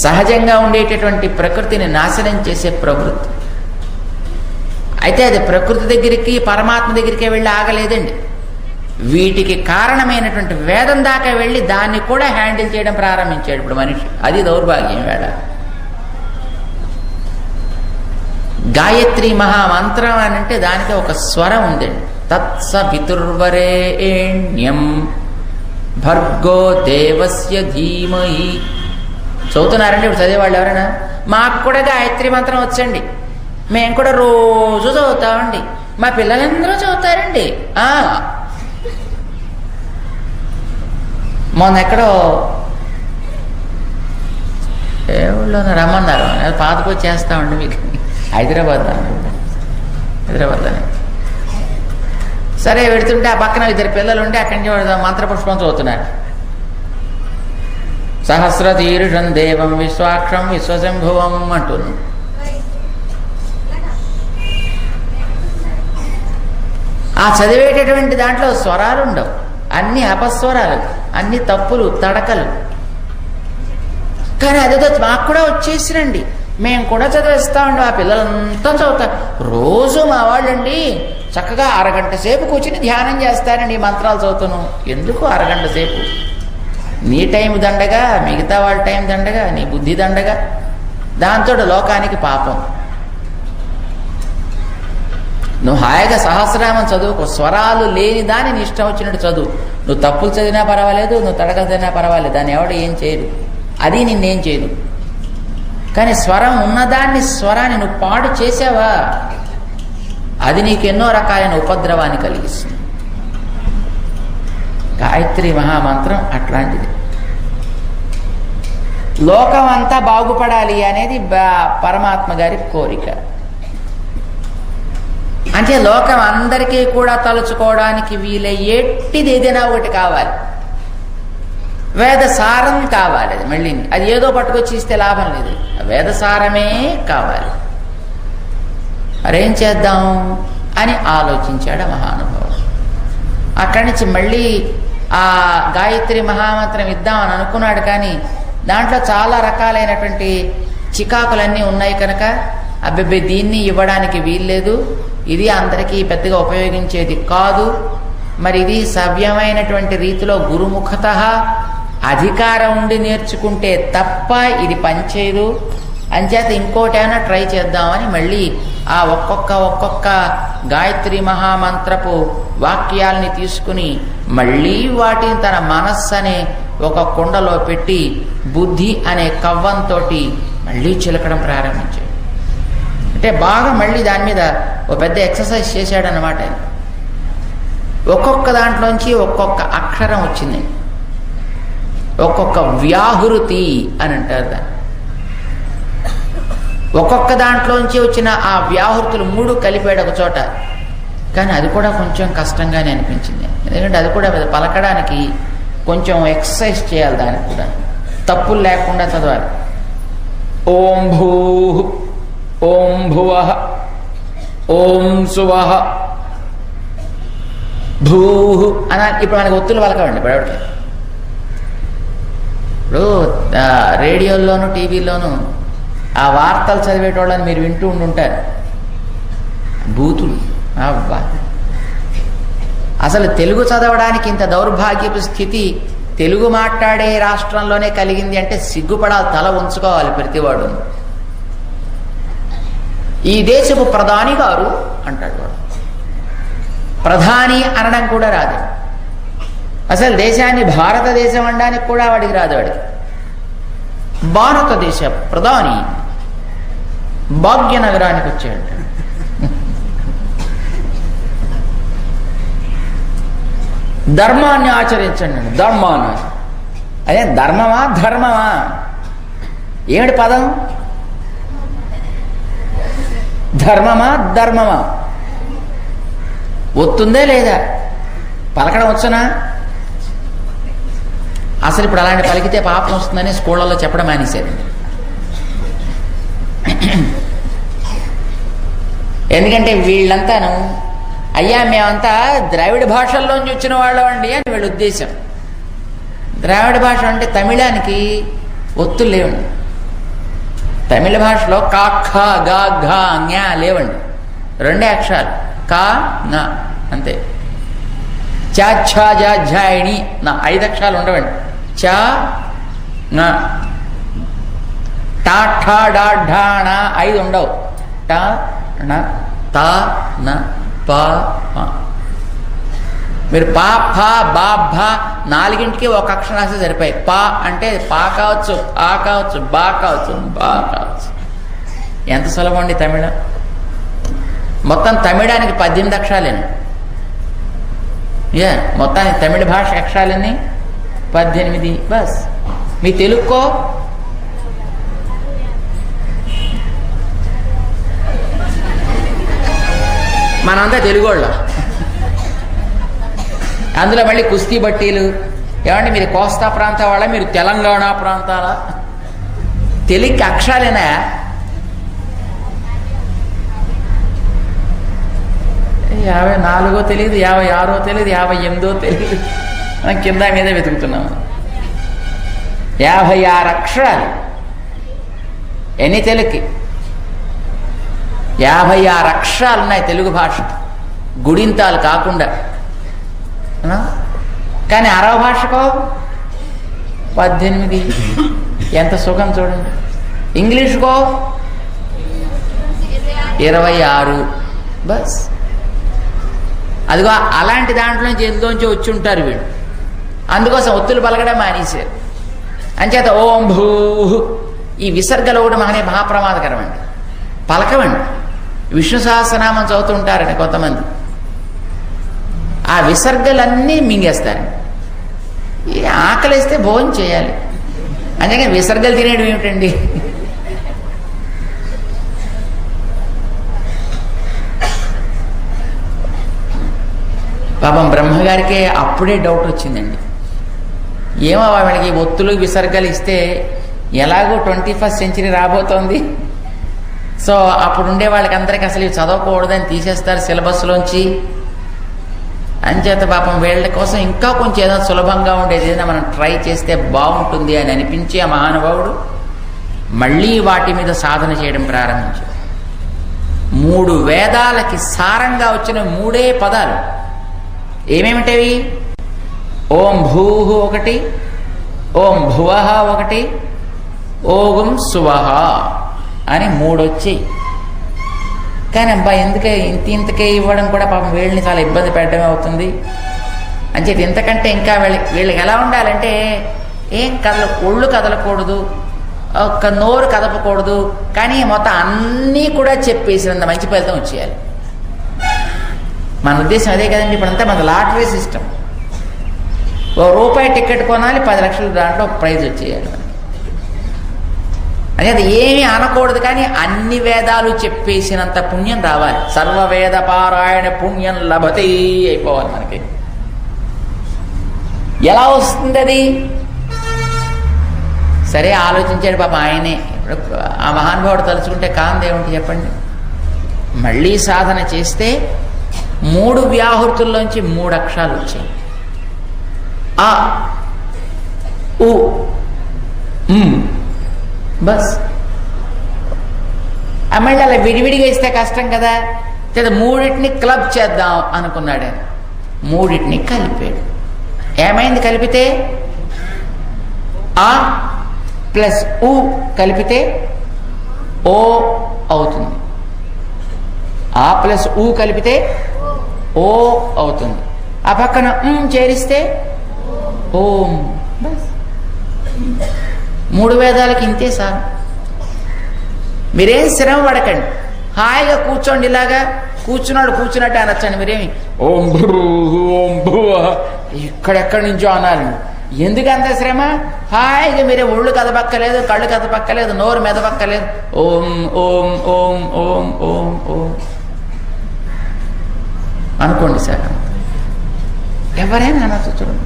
Speaker 1: సహజంగా ఉండేటటువంటి ప్రకృతిని నాశనం చేసే ప్రవృత్తి. అయితే అది ప్రకృతి దగ్గరికి పరమాత్మ దగ్గరికే వెళ్ళి ఆగలేదండి. వీటికి కారణమైనటువంటి వేదం దాకా వెళ్ళి దాన్ని కూడా హ్యాండిల్ చేయడం ప్రారంభించాడు ఇప్పుడు మనిషి. అది దౌర్భాగ్యం. వేళ గాయత్రి మహామంత్రం అని అంటే దానికి ఒక స్వరం ఉందండి. తత్స పితుర్వరేణ్యం భర్గో దేవస్య ధీమహి. చదువుతున్నారండి ఇప్పుడు చదివేవాళ్ళు ఎవరైనా? మాకు కూడా గాయత్రి మంత్రం వచ్చండి, మేము కూడా రోజు చదువుతామండి. మా పిల్లలందరూ చదువుతారండి. మొన్న ఎక్కడో ఏ ఊళ్ళోనో రమ్మన్నారు, పాతపోయి చేస్తామండి మీకు. హైదరాబాద్లోనే. సరే వెడుతుంటే ఆ పక్కన 2 పిల్లలు ఉండి అక్కడి నుంచి మంత్రపుష్పం చదువుతున్నారు. సహస్రతీరుషం దేవం విశ్వాక్షం విశ్వశంభువం అంటున్నాను. ఆ చదివేటటువంటి దాంట్లో స్వరాలు ఉండవు, అన్ని అపస్వరాలు, అన్ని తప్పులు తడకలు. కానీ అదేదో మాకు కూడా వచ్చేసిరండి, మేము కూడా చదివిస్తామండి. ఆ పిల్లలంతా చదువుతారు. రోజు మా వాళ్ళండి చక్కగా అరగంట సేపు కూర్చుని ధ్యానం చేస్తారండి, మంత్రాలు చదువుతాను. ఎందుకు అరగంట సేపు? నీ టైం దండగా, మిగతా వాళ్ళ టైం దండగా, నీ బుద్ధి దండగా, దాంతో లోకానికి పాపం. నువ్వు హాయిగా సహస్రనామం చదువుకో, స్వరాలు లేని దాన్ని నీ ఇష్టం వచ్చినట్టు చదువు. నువ్వు తప్పులు చదివినా పర్వాలేదు, నువ్వు తడకలు చదివినా పర్వాలేదు, దాన్ని ఎవడు ఏం చేయడు, అది నిన్నేం చేయదు. కానీ స్వరం ఉన్నదాన్ని, స్వరాన్ని నువ్వు పాడు చేసావా, అది నీకు ఎన్నో రకాలైన ఉపద్రవాన్ని కలిగిస్తుంది. గాయత్రి మహామంత్రం అట్లాంటిది. లోకం అంతా బాగుపడాలి అనేది పరమాత్మ గారి కోరిక. అంటే లోకం అందరికీ కూడా తలుచుకోవడానికి వీలయ్యేటిది ఏదైనా ఒకటి కావాలి. వేదసారం కావాలి. అది మళ్ళీ అది ఏదో పట్టుకొచ్చి ఇస్తే లాభం లేదు, వేదసారమే కావాలి. మరేం చేద్దాం అని ఆలోచించాడు మహానుభావుడు. అక్కడి నుంచి మళ్ళీ ఆ గాయత్రి మహామంత్రం ఇద్దామని అనుకున్నాడు. కానీ దాంట్లో చాలా రకాలైనటువంటి చికాకులన్నీ ఉన్నాయి కనుక అబ్బెబ్బే దీన్ని ఇవ్వడానికి వీల్లేదు, ఇది అందరికీ పెద్దగా ఉపయోగించేది కాదు, మరి ఇది సవ్యమైనటువంటి రీతిలో గురుముఖత అధికారం ఉండి నేర్చుకుంటే తప్ప ఇది పనిచేయదు, అంచేత ఇంకోటైనా ట్రై చేద్దామని మళ్ళీ ఆ ఒక్కొక్క గాయత్రి మహామంత్రపు వాక్యాల్ని తీసుకుని మళ్ళీ వాటిని తన మనస్సు అనే ఒక కుండలో పెట్టి బుద్ధి అనే కవ్వంతో మళ్ళీ చిలకడం ప్రారంభించాడు. అంటే బాగా మళ్ళీ దాని మీద ఒక పెద్ద ఎక్సర్సైజ్ చేశాడనమాట. ఒక్కొక్క దాంట్లోంచి ఒక్కొక్క అక్షరం వచ్చింది, ఒక్కొక్క వ్యాహృతి అని అంటారు దాన్ని. ఒక్కొక్క దాంట్లోంచి వచ్చిన ఆ వ్యాహృతులు 3 కలిపాడు ఒక చోట. కానీ అది కూడా కొంచెం కష్టంగానే అనిపించింది, ఎందుకంటే అది కూడా పలకడానికి కొంచెం ఎక్సర్సైజ్ చేయాలి, దానికి కూడా తప్పులు లేకుండా చదవాలి. ఓం భూ, ఓం భువ, ఓం సువః, భూ అన. ఇప్పుడు మనకి ఒత్తులు పలకవండి బడవడికి. ఇప్పుడు రేడియోల్లోనూ టీవీల్లోనూ ఆ వార్తలు చదివేటోళ్ళని మీరు వింటూ ఉండుంటారు, బూతులు. అబ్బా, అసలు తెలుగు చదవడానికి ఇంత దౌర్భాగ్యపు స్థితి తెలుగు మాట్లాడే రాష్ట్రంలోనే కలిగింది అంటే సిగ్గుపడాలి, తల ఉంచుకోవాలి ప్రతివాడు. ఈ దేశపు ప్రధాని గారు అంటాడు వాడు. ప్రధాని అనడం కూడా రాదు, అసలు దేశాన్ని భారతదేశం అనడానికి కూడా వాడికి రాదు. వాడికి భారతదేశ ప్రధాని భాగ్యనగరానికి వచ్చాడు. ధర్మాన్ని ఆచరించండి. ధర్మాన్ని అదే ధర్మమా ధర్మమా ఏమిటి పదం? ధర్మమా ధర్మమా? ఒత్తుందే లేదా? పలకడం వచ్చునా? అసలు ఇప్పుడు అలాంటి పలికితే పాపం వస్తుందని స్కూళ్ళల్లో చెప్పడం మానేశారు. ఎందుకంటే వీళ్ళంతాను అయ్యా మేమంతా ద్రావిడ భాషల్లోంచి వచ్చిన వాళ్ళం అండి అని వీళ్ళ ఉద్దేశం. ద్రావిడ భాష అంటే తమిళానికి ఒత్తులు లేవండి. తమిళ భాషలో కా ఖ గా ఘ ఞ లేవండి, 2 అక్షరాలు కా న అంతే. చ ఛ జ ఝ ణి నా 5 అక్షరాలు ఉండవండి. చ న ట ఠ డ ఢ ణ 5 ఉండవు. ట ణ త న ప మ. మీరు పా ఫ బా భ 4ంటికి ఒక అక్షరం రాస్తే సరిపోయి. పా అంటే పా కావచ్చు, ఆ కావచ్చు, బా కావచ్చు, బా కావచ్చు. ఎంత సులభం అండి తమిళం. మొత్తం తమిళానికి 18 అక్షరాలేను. మొత్తానికి తమిళ భాష అక్షరాలన్నీ 18. బస్. మీ తెలుగుకో మనంతా తెలుగు వాళ్ళం. అందులో మళ్ళీ కుస్తీ బట్టీలు. ఏమంటే మీరు కోస్తా ప్రాంతం వాళ్ళ, మీరు తెలంగాణ ప్రాంతాల? తెలుగుకి అక్షరాలేనా? 54 తెలియదు, 56 తెలియదు, 58 తెలియదు. మనం కింద మీద వెతుకుతున్నాము. 56 అక్షరాలు ఎన్ని తెలుగుకి? 56 అక్షరాలు ఉన్నాయి తెలుగు భాష, గుడింతాలు కాకుండా. కానీ అరవ భాషకో 18. ఎంత సుఖం చూడండి. ఇంగ్లీష్కో 26. బస్. అదిగో అలాంటి దాంట్లోంచి ఎందులోంచి వచ్చి ఉంటారు వీళ్ళు. అందుకోసం ఒత్తులు పలకడం మానేశారు. అంచేత ఓం భూ, ఈ విసర్గలు కూడా మహాప్రమాదకరం అండి. పలకమండి. విష్ణు సహస్రనామం చదువుతుంటారండి కొంతమంది, ఆ విసర్గలన్నీ మింగేస్తారు. ఆకలిస్తే భోజనం చేయాలి, అందుకని విసర్గలు తినేయడం ఏమిటండి? పాపం బ్రహ్మగారికే అప్పుడే డౌట్ వచ్చిందండి. ఏమో వాళ్ళకి ఒత్తులు విసర్గలు ఇస్తే ఎలాగో 21st సెంచరీ రాబోతోంది. సో అప్పుడు ఉండే వాళ్ళకి అందరికీ అసలు ఇవి చదవకూడదని తీసేస్తారు సిలబస్లోంచి. అంచేత పాపం వీళ్ళ కోసం ఇంకా కొంచెం ఏదో సులభంగా ఉండేది ఏదైనా మనం ట్రై చేస్తే బాగుంటుంది అని అనిపించి ఆ మహానుభావుడు మళ్ళీ వాటి మీద సాధన చేయడం ప్రారంభించాడు. 3 వేదాలకి సారంగా వచ్చిన 3 పదాలు ఏమేమిటవి? ఓం భూః ఒకటి, ఓం భువః ఒకటి, ఓం సువః అని 3 వచ్చాయి. కానీ అబ్బా ఎందుకే ఇంతకే ఇవ్వడం కూడా పాపం వీళ్ళని చాలా ఇబ్బంది పెట్టడమే అవుతుంది. అంచేది ఇంతకంటే ఇంకా వీళ్ళకి ఎలా ఉండాలంటే ఏం ఒళ్ళు కదలకూడదు, ఒక్క నోరు కదపకూడదు, కానీ మొత్తం అన్నీ కూడా చెప్పేసినంత మంచి ఫలితం వచ్చేయాలి. మన ఉద్దేశం అదే కదండి. ఇప్పుడంతా మన లాటరీ సిస్టమ్. ₹1 టికెట్ కొనాలి, 10 లక్షలు దాంట్లో ప్రైజ్ వచ్చేయాలి. అనేది ఏమీ అనకూడదు, కానీ అన్ని వేదాలు చెప్పేసినంత పుణ్యం రావాలి. సర్వవేద పారాయణ పుణ్యం లభతే అయిపోవాలి మనకి. ఎలా వస్తుంది అది? సరే ఆలోచించాడు పాప ఆయనే. ఇప్పుడు ఆ మహానుభావుడు తలుచుకుంటే కాందేమిటి చెప్పండి. మళ్ళీ సాధన చేస్తే 3 వ్యాహృతుల్లోంచి 3 అక్షరాలు వచ్చాయి. ఆ ఉ బస్. మళ్ళీ అలా విడివిడిగా ఇస్తే కష్టం కదా. లేదా 3టిని క్లబ్ చేద్దాం అనుకున్నాడు. 3టిని కలిపాడు. ఏమైంది కలిపితే? ఆ ప్లస్ ఉ కలిపితే ఓ అవుతుంది. ఆ ప్లస్ ఊ కలిపితే ఓ అవుతుంది. ఆ పక్కన చేరిస్తే ఓం. బస్. 3 వేదాలకి ఇంతే సార్. మీరేం శ్రమ పడకండి, హాయిగా కూర్చోండి. ఇలాగా కూర్చున్నాడు కూర్చున్నట్టు అనొచ్చండి. మీరేమి ఓం భూ ఓం భూ ఇక్కడెక్కడి నుంచో అనాలండి. ఎందుకంత శ్రమ? హాయిగా మీరే ఒళ్ళు కదపక్కలేదు, కళ్ళు కదపక్కలేదు, నోరు మెదపక్కలేదు. ఓం ఓం ఓం ఓం ఓం ఓం అనుకోండి సార్. ఎవరైనా అనొచ్చు. చూడండి,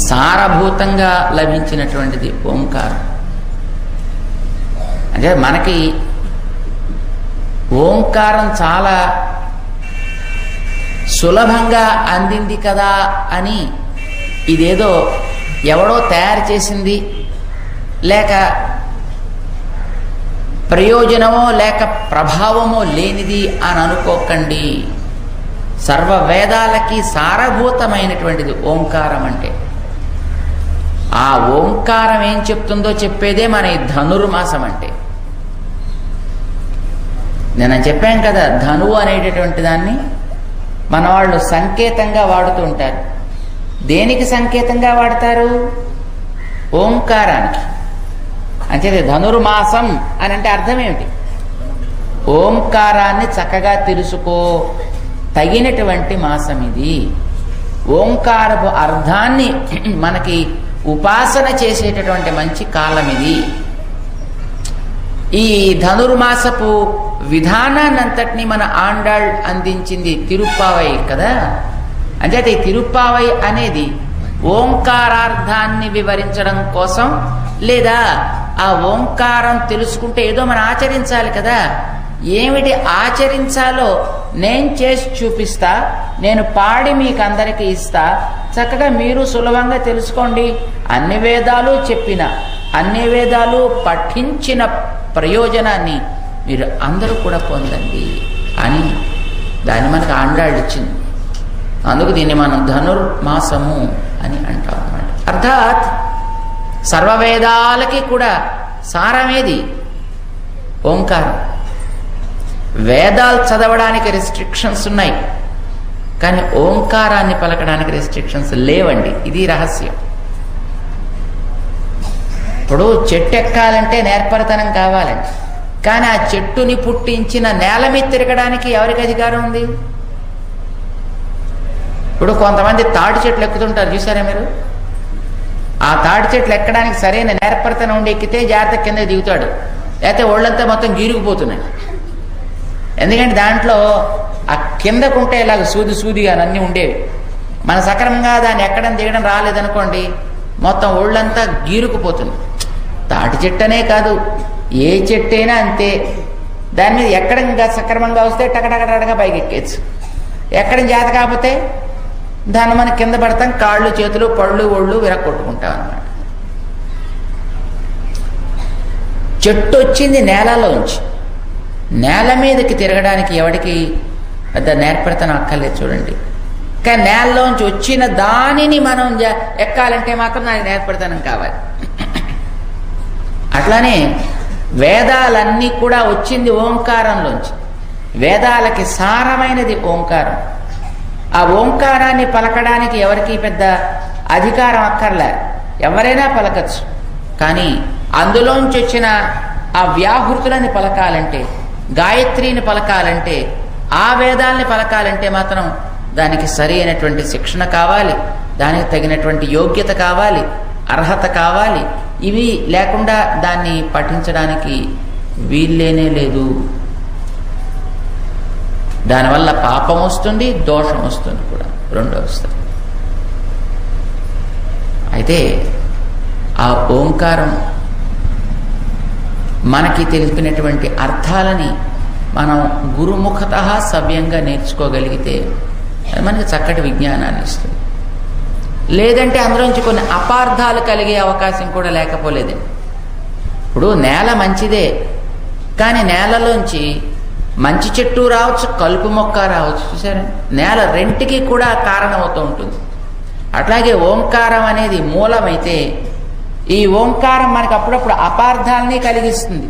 Speaker 1: సారభూతంగా లభించినటువంటిది ఓంకారం. అంటే మనకి ఓంకారం చాలా సులభంగా అందింది కదా అని ఇదేదో ఎవడో తయారు చేసింది, లేక ప్రయోజనమో లేక ప్రభావమో లేనిది అని అనుకోకండి. సర్వ వేదాలకి సారభూతమైనటువంటిది ఓంకారం. అంటే ఆ ఓంకారం ఏం చెప్తుందో చెప్పేదే మన ఈ ధనుర్మాసం. అంటే నేను చెప్పాను కదా, ధనువు అనేటటువంటి దాన్ని మన వాళ్ళు సంకేతంగా వాడుతూ ఉంటారు. దేనికి సంకేతంగా వాడతారు? ఓంకారానికి. అంటే ధనుర్మాసం అని అంటే అర్థం ఏమిటి? ఓంకారాన్ని చక్కగా తెలుసుకో తగినటువంటి మాసం ఇది. ఓంకారపు అర్థాన్ని మనకి ఉపాసన చేసేటటువంటి మంచి కాలం ఇది. ఈ ధనుర్మాసపు విధానాన్నంతటినీ మన ఆండాళ్ అందించింది తిరుప్పావై కదా. అంచేత ఈ తిరుప్పావై అనేది ఓంకారార్థాన్ని వివరించడం కోసం, లేదా ఆ ఓంకారం తెలుసుకుంటే ఏదో మనం ఆచరించాలి కదా. ఏమిటి ఆచరించాలో నేను చేసి చూపిస్తా, నేను పాడి మీకు అందరికీ ఇస్తా, చక్కగా మీరు సులభంగా తెలుసుకోండి. అన్ని వేదాలు చెప్పిన, అన్ని వేదాలు పఠించిన ప్రయోజనాన్ని మీరు అందరూ కూడా పొందండి అని దాన్ని మనకు ఆండాళ్ళు ఇచ్చింది. అందుకు దీన్ని మనం ధనుర్మాసము అని అంటాం అన్నమాట. అర్థాత్ సర్వవేదాలకి కూడా సారమేది ఓంకారం. వేదాలు చదవడానికి రెస్ట్రిక్షన్స్ ఉన్నాయి, కానీ ఓంకారాన్ని పలకడానికి రెస్ట్రిక్షన్స్ లేవండి. ఇది రహస్యం. ఇప్పుడు చెట్టు ఎక్కాలంటే నేర్పరితనం కావాలండి, కానీ ఆ చెట్టుని పుట్టించిన నేల మీద తిరగడానికి ఎవరికి అధికారం ఉంది? ఇప్పుడు కొంతమంది తాటి చెట్లు ఎక్కుతుంటారు, చూసారా మీరు? ఆ తాటి చెట్లు ఎక్కడానికి సరైన నేర్పరితనం ఉండి ఎక్కితే జాగ్రత్త కింద దిగుతాడు, లేకపోతే ఒళ్ళంతా మొత్తం గీరుకుపోతున్నాయి. ఎందుకంటే దాంట్లో ఆ కిందకుంటే ఇలాగ సూదిగా అన్నీ ఉండేవి. మన సక్రమంగా దాన్ని ఎక్కడం దిగడం రాలేదనుకోండి, మొత్తం ఒళ్ళంతా గీరుకుపోతుంది. తాటి చెట్టనే కాదు, ఏ చెట్టైనా అంతే. దాని మీద ఎక్కడం సక్రమంగా వస్తే టకటకటగా పైకి ఎక్కేచ్చు, ఎక్కడం చేత కాకపోతే దాన్ని మనం కింద పడతాం, కాళ్ళు చేతులు పళ్ళు ఒళ్ళు విరక్కొట్టుకుంటాం అన్నమాట. చెట్టు వచ్చింది నేలలోంచి, నేల మీదకి తిరగడానికి ఎవరికి పెద్ద నేర్పరితనం అక్కర్లేదు చూడండి. కానీ నేలలోంచి వచ్చిన దానిని మనం ఎక్కాలంటే మాత్రం దానికి నేర్పరితనం కావాలి. అట్లానే వేదాలన్నీ కూడా వచ్చింది ఓంకారంలోంచి. వేదాలకి సారమైనది ఓంకారం. ఆ ఓంకారాన్ని పలకడానికి ఎవరికి పెద్ద అధికారం అక్కర్లే, ఎవరైనా పలకచ్చు. కానీ అందులోంచి వచ్చిన ఆ వ్యాహృతులని పలకాలంటే, గాయత్రిని పలకాలంటే, ఆ వేదాలని పలకాలంటే మాత్రం దానికి సరి అయినటువంటి శిక్షణ కావాలి, దానికి తగినటువంటి యోగ్యత కావాలి, అర్హత కావాలి. ఇవి లేకుండా దాన్ని పఠించడానికి వీల్లేనే లేదు. దానివల్ల పాపం వస్తుంది, దోషం వస్తుంది కూడా, రెండో వస్తుంది. అయితే ఆ ఓంకారం మనకి తెలిపినటువంటి అర్థాలని మనం గురుముఖత సవ్యంగా నేర్చుకోగలిగితే అది మనకి చక్కటి విజ్ఞానాన్ని ఇస్తుంది. లేదంటే అందులోంచి కొన్ని అపార్థాలు కలిగే అవకాశం కూడా లేకపోలేదండి. ఇప్పుడు నేల మంచిదే, కానీ నేలలోంచి మంచి చెట్టు రావచ్చు, కలుపు మొక్క రావచ్చు. చూసారా, నేల రెంటికి కూడా కారణమవుతూ ఉంటుంది. అట్లాగే ఓంకారం అనేది మూలమైతే ఈ ఓంకారం మనకు అప్పుడప్పుడు అపార్థాలని కలిగిస్తుంది.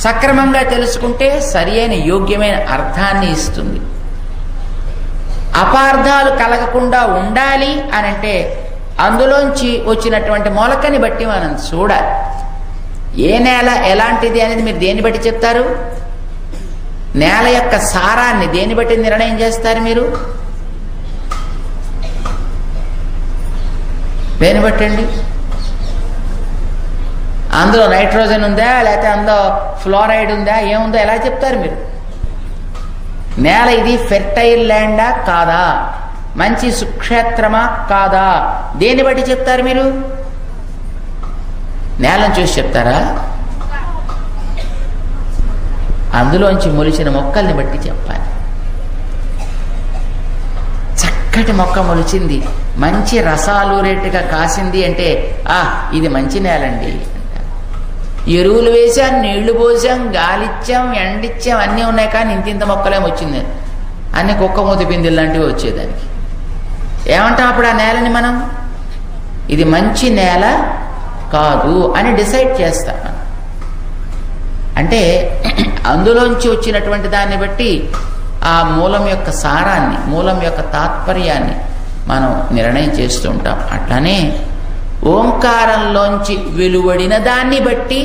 Speaker 1: సక్రమంగా తెలుసుకుంటే సరి అయిన యోగ్యమైన అర్థాన్ని ఇస్తుంది. అపార్థాలు కలగకుండా ఉండాలి అని అంటే అందులోంచి వచ్చినటువంటి మొలకని బట్టి మనం చూడాలి. ఏ నేల ఎలాంటిది అనేది మీరు దేన్ని బట్టి చెప్తారు? నేల యొక్క సారాన్ని దేన్ని బట్టి నిర్ణయం చేస్తారు మీరు? దేన్ని బట్టండి? అందులో నైట్రోజన్ ఉందా, లేకపోతే అందులో ఫ్లోరైడ్ ఉందా, ఏముందో ఎలా చెప్తారు మీరు? నేల ఇది ఫెర్టైల్ ల్యాండా కాదా, మంచి సుక్షేత్రమా కాదా, దేన్ని బట్టి చెప్తారు మీరు? నేలను చూసి చెప్తారా? అందులోంచి మొలిచిన మొక్కల్ని బట్టి చెప్పాలి. చక్కటి మొక్క మొలిచింది, మంచి రసాలు రేటుగా కాసింది అంటే ఇది మంచి నేలండి. ఎరువులు వేసాం, నీళ్లు పోసాం, గాలిచ్చాం, ఎండిచ్చాం, అన్నీ ఉన్నాయి, కానీ ఇంత మొక్కలేం వచ్చింది, అన్ని కుక్క మూతి పిందిల్ లాంటివి వచ్చేదానికి. ఏమంటాం అప్పుడు ఆ నేలని మనం? ఇది మంచి నేల కాదు అని డిసైడ్ చేస్తాం. అంటే అందులోంచి వచ్చినటువంటి దాన్ని బట్టి ఆ మూలం యొక్క సారాన్ని, మూలం యొక్క తాత్పర్యాన్ని మనం నిర్ణయం చేస్తూ ఉంటాం. అట్లానే ఓంకారంలోంచి వెలువడిన దాన్ని బట్టి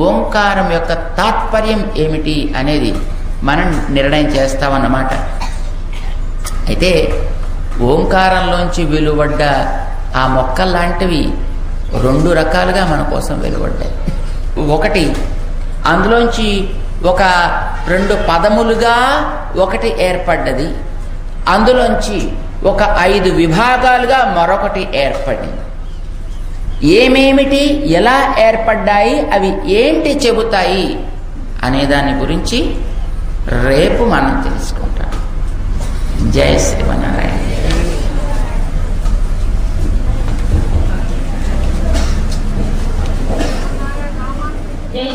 Speaker 1: ఓంకారం యొక్క తాత్పర్యం ఏమిటి అనేది మనం నిర్ణయం చేస్తామన్నమాట. అయితే ఓంకారంలోంచి వెలువడ్డ ఆ మొక్కల్లాంటివి 2 రకాలుగా మన కోసం వెలువడ్డాయి. ఒకటి, అందులోంచి ఒక 2 పదములుగా ఒకటి ఏర్పడ్డది, అందులోంచి ఒక 5 విభాగాలుగా మరొకటి ఏర్పడింది. ఏమేమిటి, ఎలా ఏర్పడ్డాయి, అవి ఏంటి చెబుతాయి అనే దాని గురించి రేపు మనం తెలుసుకుంటాం. జై శ్రీమన్నారాయణ.
Speaker 2: జై